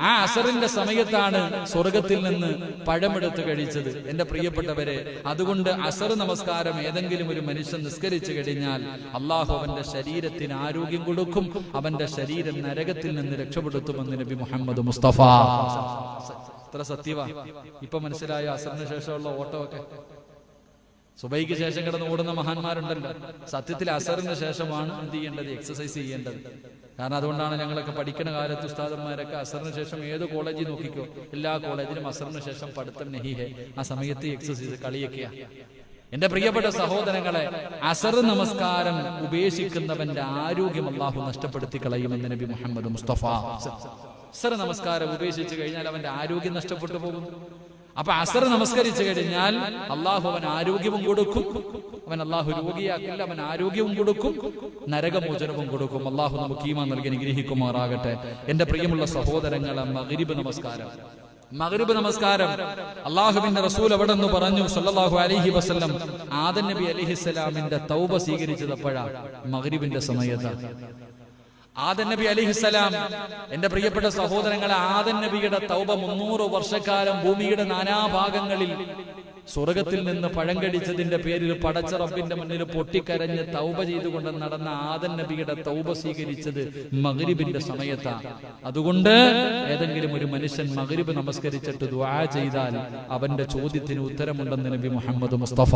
ആ അസറിന്റെ സമയത്താണ് സ്വർഗത്തിൽ നിന്ന് പഴമെടുത്ത് കഴിച്ചത്. എന്റെ പ്രിയപ്പെട്ടവരെ, അതുകൊണ്ട് അസർ നമസ്കാരം ഏതെങ്കിലും ഒരു മനുഷ്യൻ നിസ്കരിച്ചു കഴിഞ്ഞാൽ അള്ളാഹു അവന്റെ ശരീരത്തിന് ആരോഗ്യം കൊടുക്കും, അവന്റെ ശരീരം നരകത്തിൽ നിന്ന് രക്ഷപ്പെടുത്തുമെന്ന് നബി മുഹമ്മദ് മുസ്തഫ. എത്ര സത്യവാ! ഇപ്പൊ മനസ്സിലായോ അസറിന് ശേഷമുള്ള ഓട്ടമൊക്കെ? സുബൈക്ക് ശേഷം കിടന്ന് ഓടുന്ന മഹാന്മാരുണ്ടല്ലോ. സത്യത്തിൽ അസറിന് ശേഷമാണ് എന്ത് ചെയ്യേണ്ടത്? എക്സസൈസ് ചെയ്യേണ്ടത്. കാരണം അതുകൊണ്ടാണ് ഞങ്ങളൊക്കെ പഠിക്കുന്ന കാലത്ത് ഉസ്താദന്മാരൊക്കെ അസറിന് ശേഷം ഏത് കോളേജിൽ നോക്കിക്കോ, എല്ലാ കോളേജിലും അസറിന് ശേഷം പഠിത്തം നഹിഹെ. ആ സമയത്ത് എക്സസൈസ്, കളിയൊക്കെയാ. എന്റെ പ്രിയപ്പെട്ട സഹോദരങ്ങളെ, അസർ നമസ്കാരം ഉപേക്ഷിക്കുന്നവന്റെ ആരോഗ്യം അള്ളാഹു നഷ്ടപ്പെടുത്തി കളയുമെന്ന് നബി മുഹമ്മദ് മുസ്തഫ. അസർ നമസ്കാരം ഉപേക്ഷിച്ചു കഴിഞ്ഞാൽ അവന്റെ ആരോഗ്യം നഷ്ടപ്പെട്ടു പോകും. അപ്പൊ അസർ നമസ്കരിച്ചു കഴിഞ്ഞാൽ അള്ളാഹു അവൻ ആരോഗ്യവും കൊടുക്കും. അവൻ അള്ളാഹു രോഗിയാക്കില്ല, അവൻ ആരോഗ്യവും കൊടുക്കും, നരകമോചനവും കൊടുക്കും. അള്ളാഹു നമുക്ക് ഈമാൻ നൽകി അനുഗ്രഹിക്കുമാറാകട്ടെ. എന്റെ പ്രിയമുള്ള സഹോദരങ്ങളെ, മഗ്രിബ് നമസ്കാരം, മഗ്രിബ് നമസ്കാരം അള്ളാഹുവിന്റെ റസൂൽ അവിടെ നിന്ന് പറഞ്ഞു സല്ലല്ലാഹു അലൈഹി വസല്ലം, ആദം നബി അലൈഹിസ്സലാമിന്റെ തൗബ സ്വീകരിച്ചത് എപ്പോഴാണ്? മഗ്രിബിന്റെ സമയത്ത്. ആദം നബി അലൈഹിസ്സലാം, എന്റെ പ്രിയപ്പെട്ട സഹോദരങ്ങളെ, ആദം നബിയുടെ തൗബ 300 വർഷക്കാലം ഭൂമിയുടെ നാനാഭാഗങ്ങളിൽ സ്വർഗത്തിൽ നിന്ന് പഴം കടിച്ചതിന്റെ പേരിൽ പടച്ച റബ്ബിന്റെ മുന്നിൽ പൊട്ടിക്കരഞ്ഞ് തൗബ ചെയ്തുകൊണ്ട് നടന്ന ആദം നബിയുടെ തൗബ സ്വീകരിച്ചത് മഗ്രിബിന്റെ സമയത്താണ്. അതുകൊണ്ട് ഏതെങ്കിലും ഒരു മനുഷ്യൻ മഗ്രിബ് നമസ്കരിച്ചിട്ട് ദുആ ചെയ്താൽ അവന്റെ ചോദ്യത്തിന് ഉത്തരമുണ്ടെന്ന് നബി മുഹമ്മദ് മുസ്തഫ.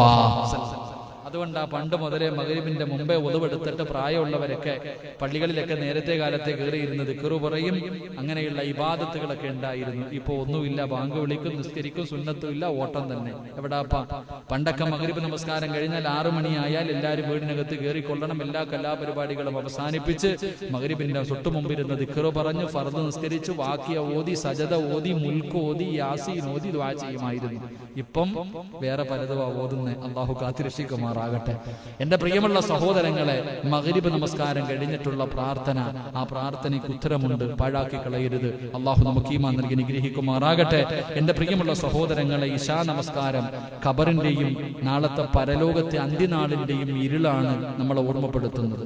അതുകൊണ്ടാ പണ്ട് മുതലേ മഗ്‌രിബിന്റെ മുമ്പേ ഒതുവെടുത്തിട്ട് പ്രായമുള്ളവരൊക്കെ പള്ളികളിലൊക്കെ നേരത്തെ കാലത്തെ കയറിയിരുന്ന് ദിക്റ് പറയും, അങ്ങനെയുള്ള ഇബാദത്തുകളൊക്കെ ഉണ്ടായിരുന്നു. ഇപ്പൊ ഒന്നുമില്ല, ബാങ്ക് വിളിക്കും, നിസ്കരിക്കും, സുന്നത്തും ഇല്ല, ഓട്ടം തന്നെ. എവിടാപ്പാ? പണ്ടൊക്കെ മഗ്‌രിബ് നമസ്കാരം കഴിഞ്ഞാൽ 6 മണിയായാൽ എല്ലാവരും വീടിനകത്ത് കയറിക്കൊള്ളണം, എല്ലാ കലാപരിപാടികളും അവസാനിപ്പിച്ച് മഗ്‌രിബിന്റെ തൊട്ടു മുമ്പിരുന്ന് ദിക്റ് പറഞ്ഞ് ഫർദ് നിസ്കരിച്ച് വാക്കിയ ഓതി, സജദ ഓതി, മുൽക്ക് ഓതി, യാസീൻ ഓതി ദുആ ചെയ്യുമായിരുന്നു. ഇപ്പം വേറെ പലതും ഓതുന്നേ. അള്ളാഹു കാത്തിരക്ഷിക്കുമാറാകട്ടെ. എന്റെ പ്രിയമുള്ള സഹോദരങ്ങളെ, മഗ്‌രിബ് നമസ്കാരം കഴിഞ്ഞിട്ടുള്ള പ്രാർത്ഥന, ആ പ്രാർത്ഥനയ്ക്ക് ഉത്തരമുണ്ട്, പാഴാക്കി കളയരുത്. അള്ളാഹു നമുക്ക് ഈമാൻ നൽകി അനുഗ്രഹിക്കുമാറാകട്ടെ. എന്റെ പ്രിയമുള്ള സഹോദരങ്ങളെ, ഇശാ നമസ്കാരം ഖബറിന്റെയും നാളത്തെ പരലോകത്തെ അന്ത്യനാളിന്റെയും ഇരുളാണ് നമ്മളെ ഓർമ്മപ്പെടുത്തുന്നത്.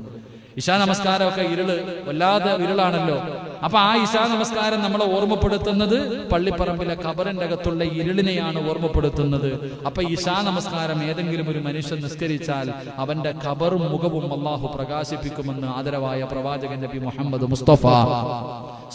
ഇശാ നമസ്കാരമൊക്കെ ഇരുള്, വല്ലാതെ ഇരുളാണല്ലോ. അപ്പൊ ആ ഇശാ നമസ്കാരം നമ്മളെ ഓർമ്മപ്പെടുത്തുന്നത് പള്ളിപ്പറമ്പിലെ ഖബറിന്റെ അകത്തുള്ള ഇരുളിനെയാണ് ഓർമ്മപ്പെടുത്തുന്നത്. അപ്പൊ ഇശാ നമസ്കാരം ഏതെങ്കിലും ഒരു മനുഷ്യൻ നിസ്കരിച്ചാൽ അവന്റെ ഖബറും മുഖവും അള്ളാഹു പ്രകാശിപ്പിക്കുമെന്ന് ആദരവായ പ്രവാചകൻ നബി മുഹമ്മദ് മുസ്തഫ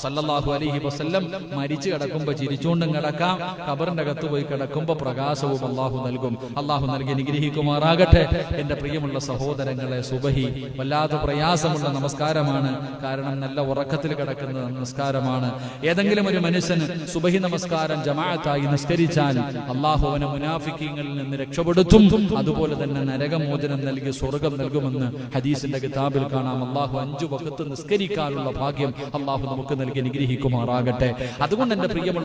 സല്ലല്ലാഹു അലൈഹി വസല്ലം മരിച്ചു കിടക്കുമ്പോ ചിരിച്ചുകൊണ്ടും കിടക്കാം, ഖബറിന്റെ അകത്ത് പോയി കിടക്കുമ്പോ പ്രകാശവും അള്ളാഹു നൽകും. അള്ളാഹു നൽകി അനുഗ്രഹിക്കുമാറാകട്ടെ. എന്റെ പ്രിയമുള്ള സഹോദരങ്ങളെ, സുബഹി വല്ലാതെ പ്രയാസമുള്ള നമസ്കാരമാണ്. കാരണം നല്ല ഉറക്കത്തിൽ കിടക്കുന്ന നമസ്കാരമാണ്. ഏതെങ്കിലും ഒരു മനുഷ്യന് സുബഹി നമസ്കാരം ജമാഅത്തായി നിസ്കരിച്ചാൽ അള്ളാഹു അവനെ മുനാഫിക്കീങ്ങളിൽ നിന്ന് രക്ഷപ്പെടുത്തും. അതുപോലെ തന്നെ നരകമോചനം നൽകി സ്വർഗം നൽകുമെന്ന് ഹദീസിന്റെ കിതാബിൽ കാണാം. അള്ളാഹു 5 വഖത്ത് നിസ്കരിക്കാനുള്ള ഭാഗ്യം അള്ളാഹു നമുക്ക് നൽകി അനുഗ്രഹിക്കുമാറാകട്ടെ. അതുകൊണ്ട് എന്റെ പ്രിയമുള്ള